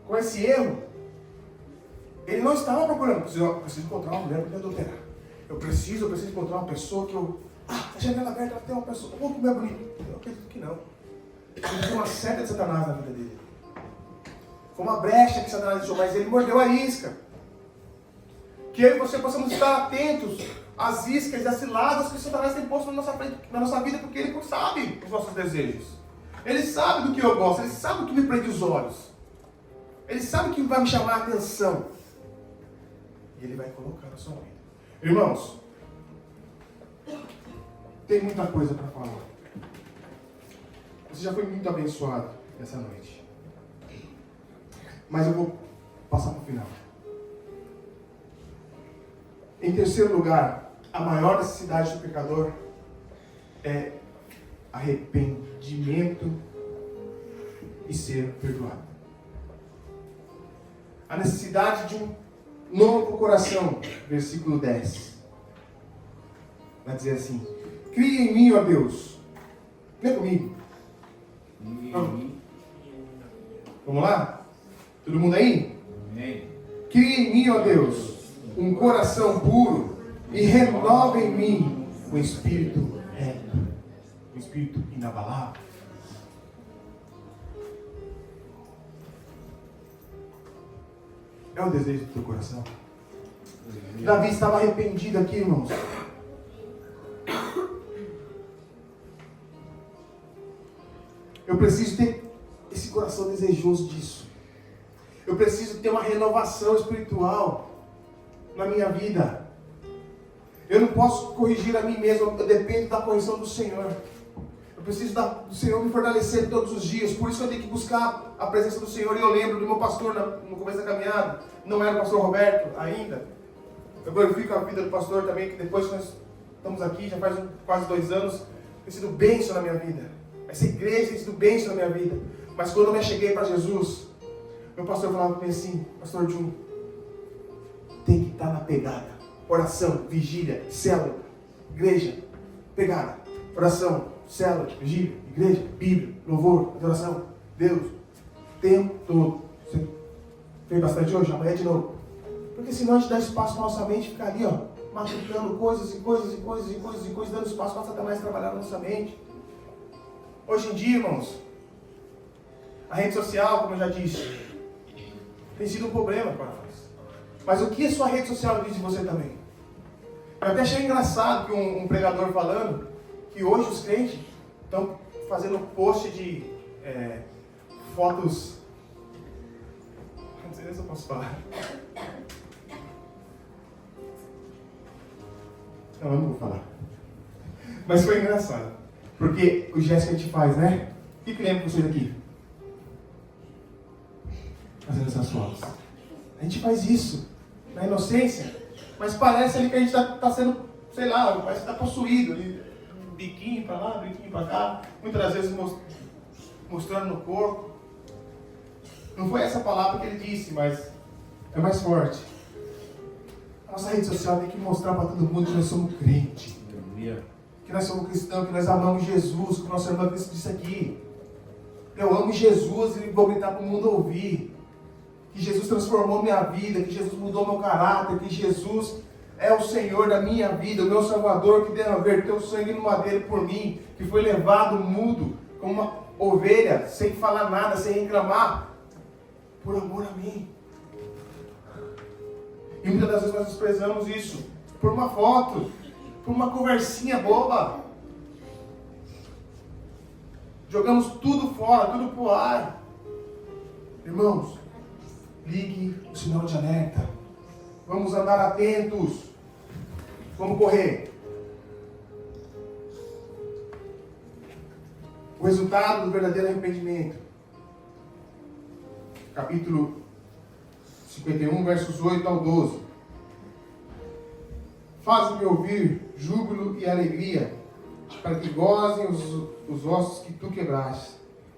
com esse erro, ele não estava procurando. Eu preciso encontrar uma mulher para me adulterar. Eu preciso encontrar uma pessoa que eu... a janela aberta, ela tem uma pessoa, como é bonito. Eu acredito que não. Ele foi uma seta de Satanás na vida dele. Foi uma brecha que Satanás deixou, mas ele mordeu a isca. Que eu e você possamos estar atentos às iscas e às ciladas que Satanás tem posto na nossa vida, porque ele sabe os nossos desejos. Ele sabe do que eu gosto, ele sabe o que me prende os olhos. Ele sabe o que vai me chamar a atenção. E ele vai colocar na sua vida. Irmãos, tem muita coisa para falar. Você já foi muito abençoado essa noite. Mas eu vou passar para o final. Em terceiro lugar, a maior necessidade do pecador é arrependimento e ser perdoado. A necessidade de um novo coração, versículo 10. Vai dizer assim: cria em mim, ó Deus. Lê comigo. Vamos lá? Todo mundo aí? Amém. Cria em mim, ó Deus, um coração puro e renova em mim um espírito reto, um espírito inabalável. É o desejo do teu coração. Davi estava arrependido aqui, irmãos. Eu preciso ter esse coração desejoso disso. Eu preciso ter uma renovação espiritual na minha vida. Eu não posso corrigir a mim mesmo, eu dependo da correção do Senhor. Eu preciso do Senhor me fortalecer todos os dias. Por isso eu tenho que buscar a presença do Senhor. E eu lembro do meu pastor no começo da caminhada. Não era o pastor Roberto ainda. Eu glorifico a vida do pastor também, que depois que nós estamos aqui, já faz quase 2 anos, tem sido bênção na minha vida. Essa igreja tem sido bênção na minha vida. Mas quando eu me cheguei para Jesus, meu pastor falava para mim assim: pastor Jun, tem que estar na pegada. Oração, vigília, célula, igreja, pegada. Oração, célula, vigília, igreja, Bíblia, louvor, adoração, Deus, o tempo todo. Você fez bastante hoje, amanhã de novo. Porque senão a gente dá espaço para nossa mente ficar ali, ó, matutando coisas e coisas e coisas e coisas e coisas, dando espaço para Satanás trabalhar na nossa mente. Hoje em dia, irmãos, a rede social, como eu já disse, tem sido um problema para nós. Mas o que a sua rede social diz de você também? Eu até achei engraçado que um pregador falando que hoje os crentes estão fazendo post de fotos. Não sei se eu posso falar. Não, eu não vou falar. Mas foi engraçado. Porque o gesto que a gente faz, né? O que lembra vocês aqui? Fazendo essas fotos. A gente faz isso na inocência, mas parece ali que a gente está sendo, sei lá, parece que está possuído. Ali, biquinho para lá, biquinho para cá, muitas das vezes mostrando no corpo. Não foi essa palavra que ele disse, mas é mais forte. A nossa rede social tem que mostrar para todo mundo que nós somos crentes. Que nós somos cristãos, que nós amamos Jesus, que o nosso irmão Cristo disse aqui. Eu amo Jesus e vou gritar para o mundo ouvir. Que Jesus transformou minha vida, que Jesus mudou meu caráter, que Jesus é o Senhor da minha vida, o meu Salvador, que verteu o sangue no madeiro por mim, que foi levado mudo, como uma ovelha, sem falar nada, sem reclamar, por amor a mim. E muitas das vezes nós desprezamos isso, por uma foto, por uma conversinha boba. Jogamos tudo fora, tudo pro ar. Irmãos, ligue o sinal de alerta. Vamos andar atentos. Vamos correr. O resultado do verdadeiro arrependimento. Capítulo 51, versos 8 ao 12. Faz-me ouvir júbilo e alegria, para que gozem os ossos que tu quebraste.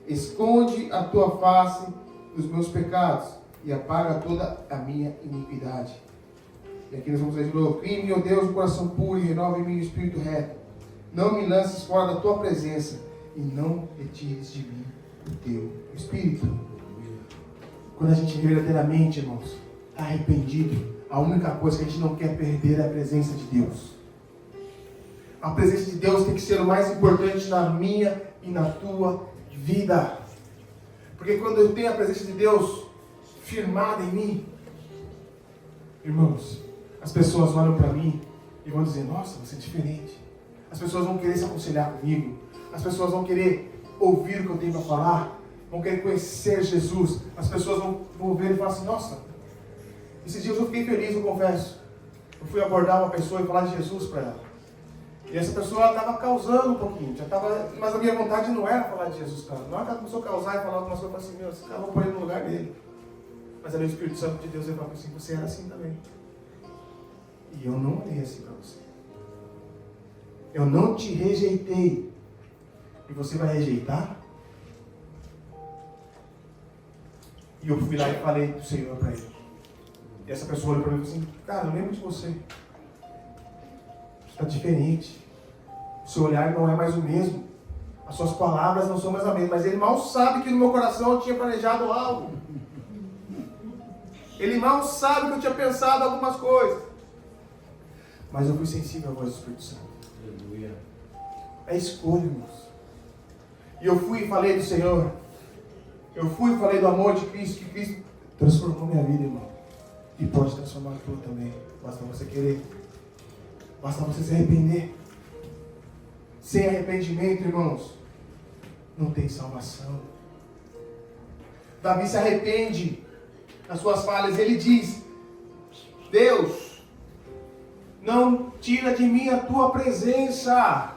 Esconde a tua face dos meus pecados e apaga toda a minha iniquidade. E aqui nós vamos dizer de novo: cria em mim, ó Deus, um coração puro e renova em mim o espírito reto. Não me lances fora da tua presença e não retires de mim o teu espírito. Quando a gente verdadeiramente, irmãos, está arrependido, a única coisa que a gente não quer perder é a presença de Deus. A presença de Deus tem que ser o mais importante na minha e na tua vida. Porque quando eu tenho a presença de Deus firmada em mim, irmãos, as pessoas olham para mim e vão dizer: nossa, você é diferente. As pessoas vão querer se aconselhar comigo. As pessoas vão querer ouvir o que eu tenho para falar. Vão querer conhecer Jesus. As pessoas vão ver e falar assim: nossa, esses dias eu fiquei feliz, eu confesso. Eu fui abordar uma pessoa e falar de Jesus para ela. E essa pessoa estava causando um pouquinho, mas a minha vontade não era falar de Jesus para ela. Na hora que ela começou a causar e falar algumas coisas, eu falei assim: meu, esse cara vou pôr ele no lugar dele. Mas ali o Espírito Santo de Deus veio para mim assim: você era assim também. E eu não olhei assim para você. Eu não te rejeitei. E você vai rejeitar? E eu fui lá e falei do Senhor para ele. E essa pessoa olhou para mim e falou assim: cara, eu lembro de você. Está diferente. O seu olhar não é mais o mesmo. As suas palavras não são mais as mesmas. Mas ele mal sabe que no meu coração eu tinha planejado algo. Ele mal sabe que eu tinha pensado algumas coisas. Mas eu fui sensível à voz do Espírito Santo. Aleluia. É escolha, irmãos. E eu fui e falei do Senhor. Eu fui e falei do amor de Cristo, que Cristo transformou minha vida, irmão. E pode transformar a tua também. Basta você querer. Basta você se arrepender. Sem arrependimento, irmãos, não tem salvação. Davi se arrepende das suas falhas. Ele diz: Deus, não tira de mim a tua presença.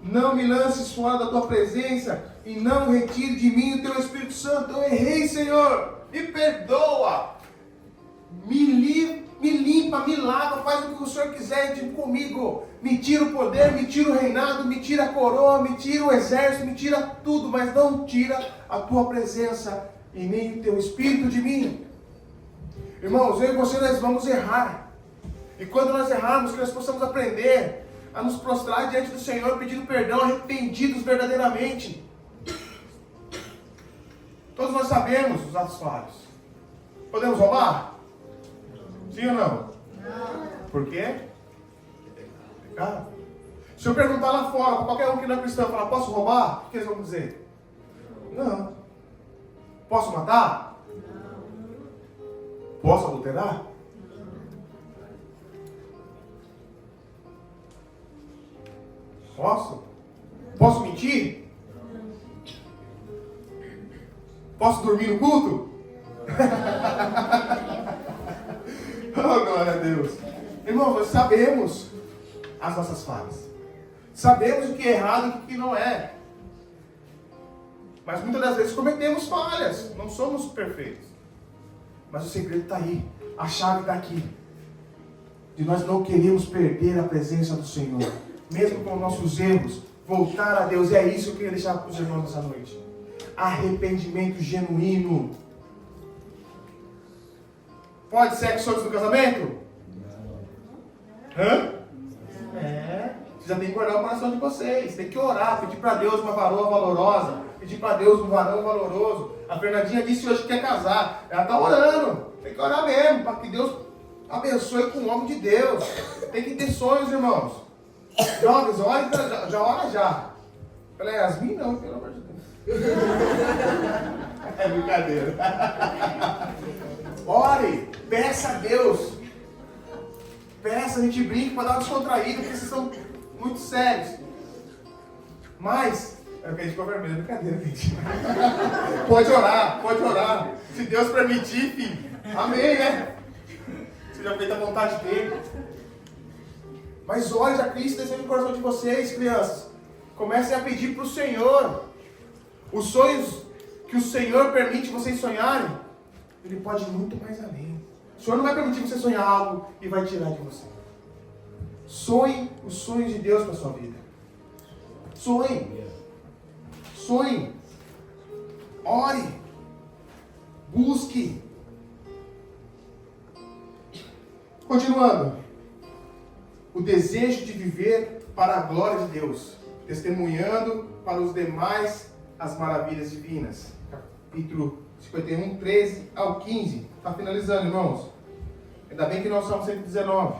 Não me lances fora da tua presença e não retire de mim o teu Espírito Santo. Eu errei, Senhor. Me perdoa. Me limpa, me lava, faz o que o Senhor quiser comigo. Me tira o poder, me tira o reinado, me tira a coroa, me tira o exército, me tira tudo, mas não tira a tua presença e nem o teu Espírito de mim. Irmãos, eu e você, nós vamos errar. E quando nós errarmos, que nós possamos aprender a nos prostrar diante do Senhor, pedindo perdão, arrependidos verdadeiramente. Todos nós sabemos os atos falhos. Podemos roubar? Sim ou não? Não. Por quê? Pecado. Se eu perguntar lá fora, para qualquer um que não é cristão, falar: posso roubar? O que eles vão dizer? Não. Posso matar? Não. Posso adulterar? Posso? Posso mentir? Posso dormir no culto? Oh, glória a Deus. Irmãos, nós sabemos as nossas falhas. Sabemos o que é errado e o que não é. Mas muitas das vezes cometemos falhas. Não somos perfeitos. Mas o segredo está aí. A chave está aqui. E nós não queremos perder a presença do Senhor. Mesmo com nossos erros, voltar a Deus. E é isso que eu queria deixar para os irmãos nessa noite. Arrependimento genuíno. Pode sexo antes do casamento? Hã? É. Vocês já tem que guardar o coração de vocês. Tem que orar, pedir para Deus uma varoa valorosa. Pedir para Deus um varão valoroso. A Fernandinha disse hoje que quer casar. Ela está orando. Tem que orar mesmo, para que Deus abençoe com o homem de Deus. Tem que ter sonhos, irmãos. Jovens, ora, já ora já. Pela Yasmin, não, pelo amor de Deus. É brincadeira. Ore, peça a Deus. Peça, a gente brinca para dar uma descontraída, porque vocês são muito sérios. Mas, é que a gente ficou vermelho, é brincadeira, gente. Pode orar, pode orar. Se Deus permitir, filho. Amém, né? Seja feita a vontade dele. Mas ore a Cristo, deseja no coração de vocês, crianças. Comecem a pedir para o Senhor. Os sonhos que o Senhor permite vocês sonharem, Ele pode ir muito mais além. O Senhor não vai permitir você sonhar algo e vai tirar de você. Sonhe os sonhos de Deus para a sua vida. Sonhe. Sonhe. Ore. Busque. Continuando. O desejo de viver para a glória de Deus, testemunhando para os demais as maravilhas divinas. Capítulo 51, 13 ao 15. Está finalizando, irmãos. Ainda bem que nós somos 119.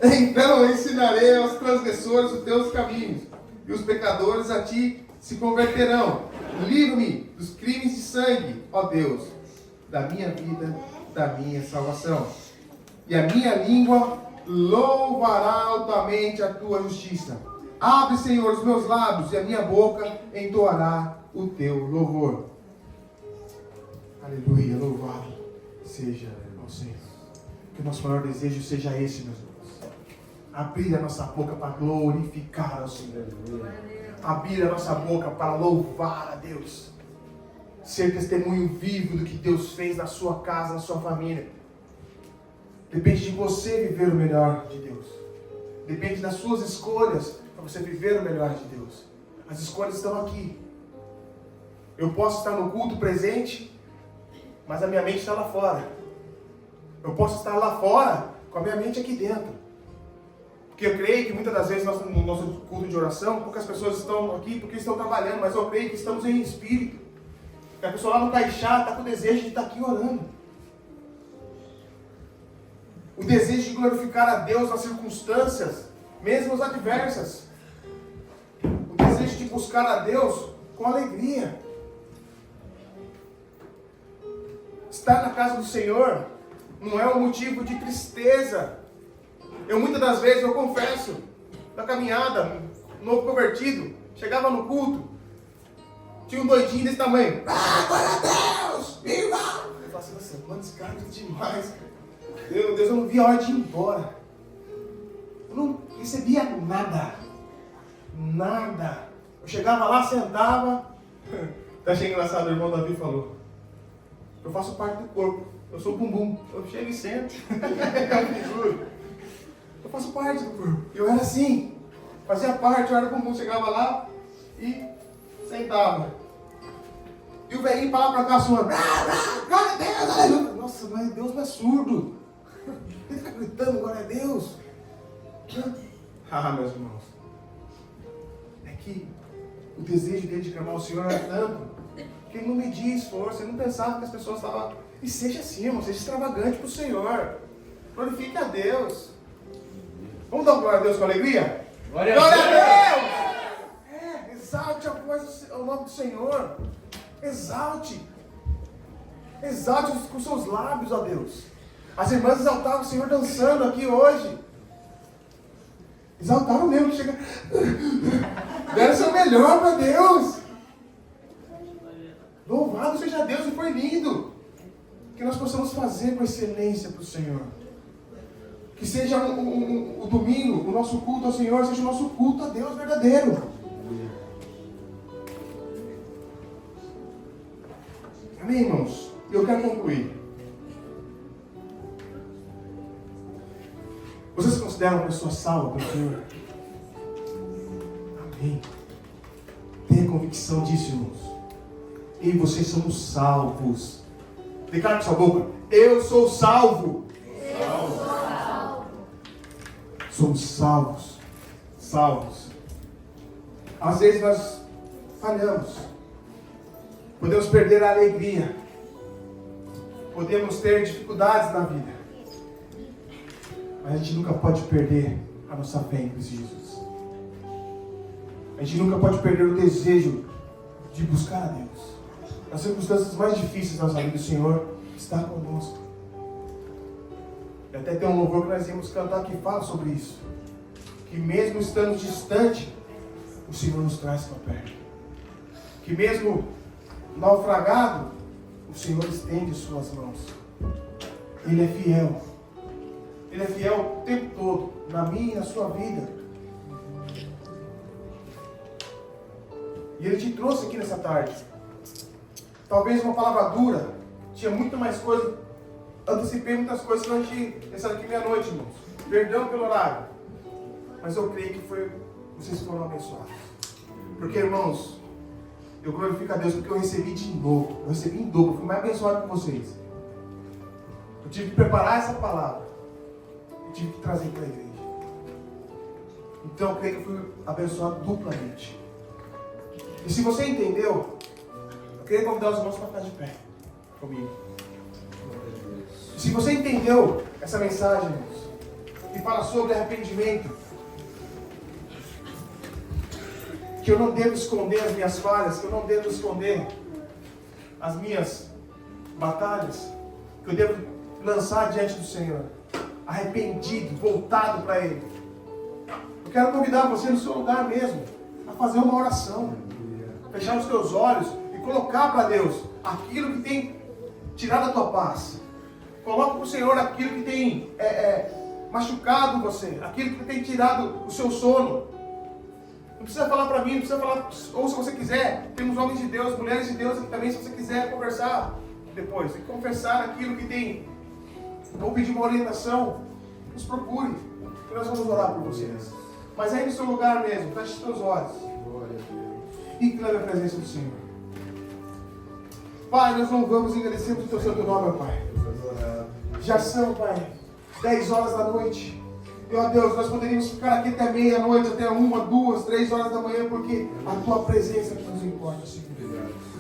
Então ensinarei aos transgressores os teus caminhos, e os pecadores a ti se converterão. Livra-me dos crimes de sangue, ó Deus, da minha vida, da minha salvação. E a minha língua louvará altamente a tua justiça. Abre, Senhor, os meus lábios, e a minha boca entoará o teu louvor. Aleluia, louvado seja ao Senhor. Que o nosso maior desejo seja esse, meus irmãos. Abrir a nossa boca para glorificar ao Senhor. Abrir a nossa boca para louvar a Deus. ser testemunho vivo do que Deus fez na sua casa, na sua família. Depende de você viver o melhor de Deus. Depende das suas escolhas para você viver o melhor de Deus. As escolhas estão aqui. Eu posso estar no culto presente, mas a minha mente está lá fora. Eu posso estar lá fora com a minha mente aqui dentro. Porque eu creio que muitas das vezes no nosso culto de oração, poucas pessoas estão aqui porque estão trabalhando, mas eu creio que estamos em espírito. Que a pessoa lá no Caixá está com o desejo de estar aqui orando. O desejo de glorificar a Deus nas circunstâncias, mesmo as adversas. O desejo de buscar a Deus com alegria. Estar na casa do Senhor não é um motivo de tristeza. Muitas das vezes, eu confesso, na caminhada, novo convertido, chegava no culto, tinha um doidinho desse tamanho. Glória a Deus! Viva! Eu falava assim, mano, esse cara é demais. Meu Deus, eu não via a hora de ir embora. Eu não recebia nada. Nada. Eu chegava lá, sentava. Até achei engraçado, o irmão Davi falou. Eu faço parte do corpo. Eu sou o bumbum. Eu chego e sento. Eu faço parte do corpo. Eu era assim. Fazia parte, eu era o bumbum. Chegava lá e sentava. E o velhinho para lá para cá suando. Glória a Deus, aleluia. Nossa, mas Deus não é surdo. Ele fica gritando, glória a Deus. Meus irmãos. É que o desejo dele de clamar ao Senhor era tanto que ele não media esforço, ele não pensava que as pessoas estavam... E seja assim, irmão, seja extravagante para o Senhor. Glorifique a Deus. Vamos dar glória a Deus com alegria? Glória a Deus! Exalte a voz ao nome do Senhor. Exalte. Exalte com seus lábios, ó Deus. As irmãs exaltaram o Senhor dançando aqui hoje. Exaltaram mesmo, que chega. Deram seu melhor para Deus. Louvado seja Deus, e foi lindo. Que nós possamos fazer com excelência para o Senhor. Que seja o domingo, o nosso culto ao Senhor, seja o nosso culto a Deus verdadeiro. Amém, irmãos? Eu quero concluir. Vocês se consideram uma pessoa salva pelo Senhor? Amém. Tenha convicção disso, irmãos. Eu e vocês somos salvos. Declare com sua boca: eu sou salvo. Somos salvos. Salvos. Às vezes nós falhamos. Podemos perder a alegria. Podemos ter dificuldades na vida. Mas a gente nunca pode perder a nossa fé em Cristo Jesus. A gente nunca pode perder o desejo de buscar a Deus. Nas circunstâncias mais difíceis da nossa vida, o Senhor está conosco. E até tem um louvor que nós íamos cantar que fala sobre isso. Que mesmo estando distante, o Senhor nos traz para perto. Que mesmo naufragado, o Senhor estende suas mãos. Ele é fiel. Ele é fiel o tempo todo, na minha e na sua vida. E Ele te trouxe aqui nessa tarde. Talvez uma palavra dura, tinha muito mais coisa, antecipei muitas coisas que a gente pensava aqui meia-noite, irmãos. Perdão pelo horário. Mas eu creio que vocês foram abençoados. Porque, irmãos, eu glorifico a Deus porque eu recebi de novo. Eu recebi em dobro, fui mais abençoado que vocês. Eu tive que preparar essa palavra. Eu tive que trazer para a igreja. Então eu creio que eu fui abençoado duplamente. E se você entendeu, eu queria convidar os irmãos para ficar de pé comigo. E se você entendeu essa mensagem, irmãos, que fala sobre arrependimento, que eu não devo esconder as minhas falhas, que eu não devo esconder as minhas batalhas, que eu devo lançar diante do Senhor, arrependido, voltado para Ele. Eu quero convidar você no seu lugar mesmo, a fazer uma oração, fechar os teus olhos e colocar para Deus aquilo que tem tirado a tua paz. Coloca para o Senhor aquilo que tem machucado você, aquilo que tem tirado o seu sono. Não precisa falar para mim, não precisa falar, ou se você quiser, temos homens de Deus, mulheres de Deus aqui também, se você quiser conversar depois, e confessar aquilo que tem, ou pedir uma orientação, nos procure, que nós vamos orar por vocês. Mas aí no seu lugar mesmo, feche os seus olhos e clame a presença do Senhor. Pai, nós louvamos e agradecemos o teu santo nome, ó Pai. Já são, Pai, 10 horas da noite. E, ó Deus, nós poderíamos ficar aqui até meia-noite, até 1, 2, 3 horas da manhã, porque a tua presença que nos importa, Senhor.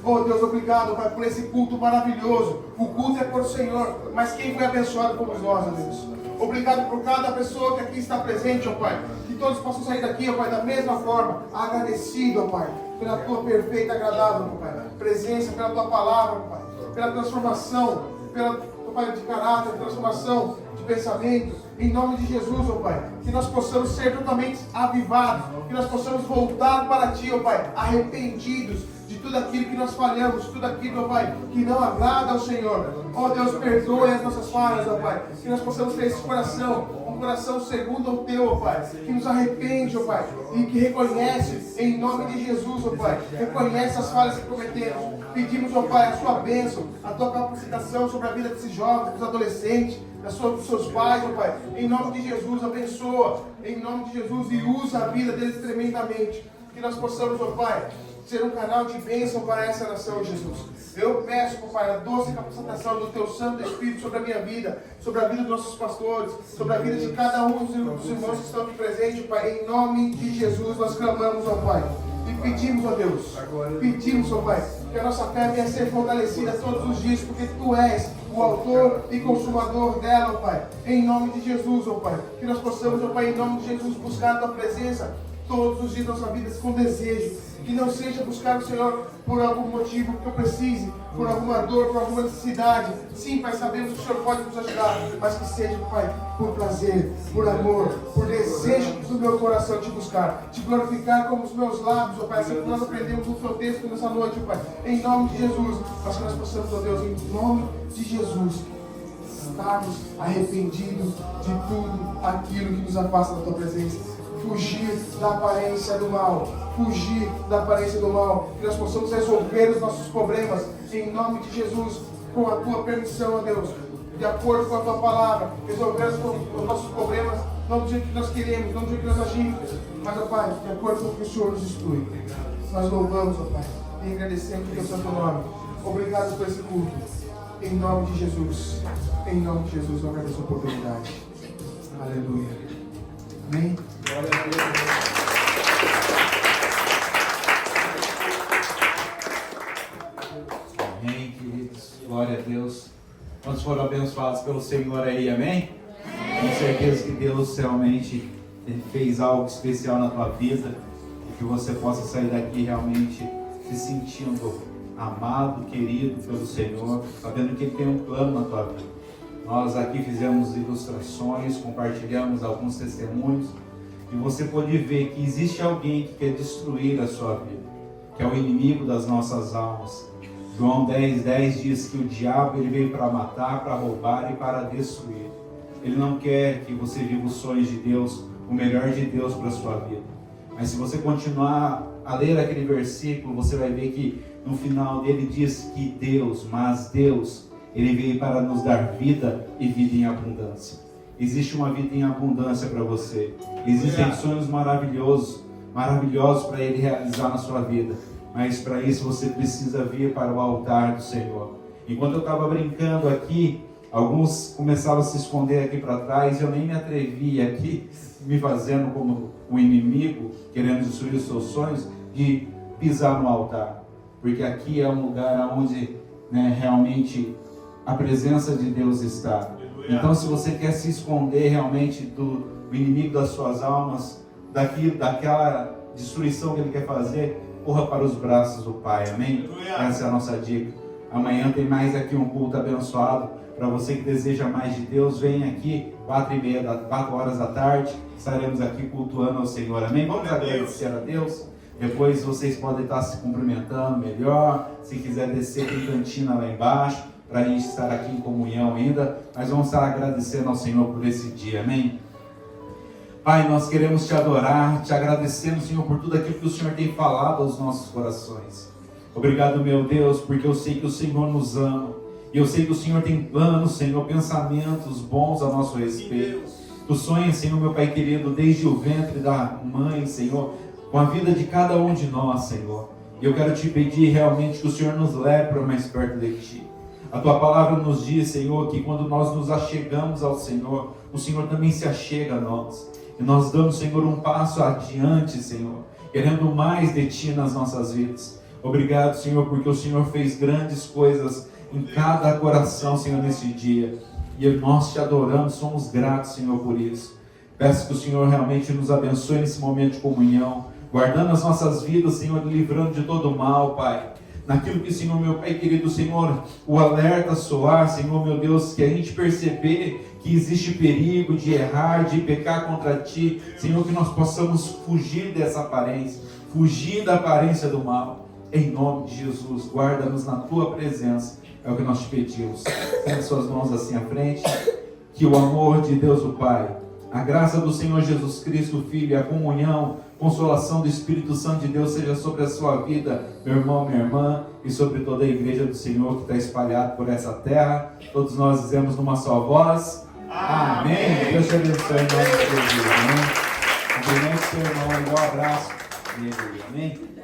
Oh Deus, obrigado, Pai, por esse culto maravilhoso. O culto é por o Senhor, mas quem foi abençoado fomos nós, ó Deus. Obrigado por cada pessoa que aqui está presente, ó Pai. Que todos possam sair daqui, ó Pai, da mesma forma, agradecido, ó Pai, pela tua perfeita, agradável, ó Pai, presença, pela tua palavra, ó Pai, pela transformação, pela, ó Pai, de caráter, transformação de pensamento, em nome de Jesus, ó Pai, que nós possamos ser totalmente avivados, que nós possamos voltar para Ti, ó Pai, arrependidos de tudo aquilo que nós falhamos, de tudo aquilo, ó Pai, que não agrada ao Senhor. Ó Deus, perdoe as nossas falhas, ó Pai, que nós possamos ter esse coração, um coração segundo ao Teu, ó Pai, que nos arrepende, ó Pai, e que reconhece, em nome de Jesus, ó Pai, reconhece as falhas que cometemos. Pedimos, ó Pai, a Sua bênção, a Tua capacitação sobre a vida desses jovens, dos adolescentes, dos seus pais, ó Pai, em nome de Jesus, abençoa, em nome de Jesus, e usa a vida deles tremendamente, que nós possamos, ó Pai, ser um canal de bênção para essa nação, Jesus. Eu peço, ó Pai, a doce capacitação do Teu Santo Espírito sobre a minha vida, sobre a vida dos nossos pastores, sobre a vida de cada um dos irmãos que estão aqui presentes, Pai, em nome de Jesus, nós clamamos, ó Pai, e pedimos, ó Deus, pedimos, ó Pai, que a nossa fé venha a ser fortalecida todos os dias, porque Tu és o autor e consumador dela, ó Pai, em nome de Jesus, ó Pai, que nós possamos, ó Pai, em nome de Jesus, buscar a Tua presença todos os dias da nossa vida com desejo, que não seja buscar o Senhor por algum motivo que eu precise, por alguma dor, por alguma necessidade. Sim, Pai, sabemos que o Senhor pode nos ajudar, mas que seja, Pai, por prazer, por amor, por desejo do meu coração te buscar, te glorificar como os meus lábios, ó Pai, assim que nós aprendemos no Seu texto nessa noite, ó Pai, em nome de Jesus, mas que nós possamos, ó Deus, em nome de Jesus, estarmos arrependidos de tudo aquilo que nos afasta da Tua presença. Fugir da aparência do mal, fugir da aparência do mal, que nós possamos resolver os nossos problemas, em nome de Jesus, com a Tua permissão, ó Deus, de acordo com a Tua palavra, resolver os nossos problemas, não do jeito que nós queremos, não do jeito que nós agimos, mas, ó Pai, de acordo com o que o Senhor nos instrui. Nós louvamos, ó Pai, e agradecemos o Teu santo nome. Obrigado por esse culto, em nome de Jesus, em nome de Jesus, eu agradeço a oportunidade. Aleluia. Amém? Glória a Deus. Amém, queridos. Glória a Deus. Quantos foram abençoados pelo Senhor aí, amém? Com certeza que Deus realmente fez algo especial na tua vida e que você possa sair daqui realmente se sentindo amado, querido pelo Senhor, sabendo que Ele tem um plano na tua vida. Nós aqui fizemos ilustrações, compartilhamos alguns testemunhos e você pode ver que existe alguém que quer destruir a sua vida, que é o inimigo das nossas almas. João 10:10 diz que o diabo ele veio para matar, para roubar e para destruir. Ele não quer que você viva os sonhos de Deus, o melhor de Deus para a sua vida. Mas se você continuar a ler aquele versículo, você vai ver que no final dele diz que Deus, Ele veio para nos dar vida e vida em abundância. Existe uma vida em abundância para você. Existem sonhos maravilhosos para Ele realizar na sua vida. Mas para isso você precisa vir para o altar do Senhor. Enquanto eu estava brincando aqui, alguns começaram a se esconder aqui para trás. Eu nem me atrevi aqui, me fazendo como um inimigo, querendo destruir os seus sonhos, de pisar no altar. Porque aqui é um lugar onde realmente a presença de Deus está. Então, se você quer se esconder realmente do inimigo das suas almas, daquela destruição que ele quer fazer, corra para os braços do Pai, amém? Essa é a nossa dica. Amanhã tem mais aqui um culto abençoado. Para você que deseja mais de Deus, vem aqui, 4 horas da tarde, estaremos aqui cultuando ao Senhor, amém? Vamos agradecer a Deus. Depois vocês podem estar se cumprimentando melhor. Se quiser descer, tem cantina lá embaixo, para a gente estar aqui em comunhão ainda. Mas vamos estar agradecendo ao Senhor por esse dia, amém? Pai, nós queremos te adorar, te agradecendo, Senhor, por tudo aquilo que o Senhor tem falado aos nossos corações. Obrigado, meu Deus, porque eu sei que o Senhor nos ama. E eu sei que o Senhor tem planos, Senhor, pensamentos bons a nosso respeito. Tu sonhas, Senhor, meu Pai querido, desde o ventre da mãe, Senhor, com a vida de cada um de nós, Senhor. E eu quero te pedir realmente que o Senhor nos leve para mais perto de Ti. A Tua palavra nos diz, Senhor, que quando nós nos achegamos ao Senhor, o Senhor também se achega a nós. E nós damos, Senhor, um passo adiante, Senhor, querendo mais de Ti nas nossas vidas. Obrigado, Senhor, porque o Senhor fez grandes coisas em cada coração, Senhor, nesse dia. E nós te adoramos, somos gratos, Senhor, por isso. Peço que o Senhor realmente nos abençoe nesse momento de comunhão, guardando as nossas vidas, Senhor, livrando de todo mal, Pai. Naquilo que, Senhor, meu Pai querido, Senhor, o alerta soar, Senhor, meu Deus, que a gente perceber que existe perigo de errar, de pecar contra Ti, Senhor, que nós possamos fugir dessa aparência, fugir da aparência do mal. Em nome de Jesus, guarda-nos na Tua presença, é o que nós te pedimos. Tendo suas mãos assim à frente, que o amor de Deus o Pai, a graça do Senhor Jesus Cristo, o Filho, e a comunhão, consolação do Espírito Santo de Deus seja sobre a sua vida, meu irmão, minha irmã, e sobre toda a igreja do Senhor que está espalhada por essa terra. Todos nós dizemos numa só voz, amém. Deus te abençoe em nome de Jesus, amém. Cumprimente seu irmão, um bom abraço, amém.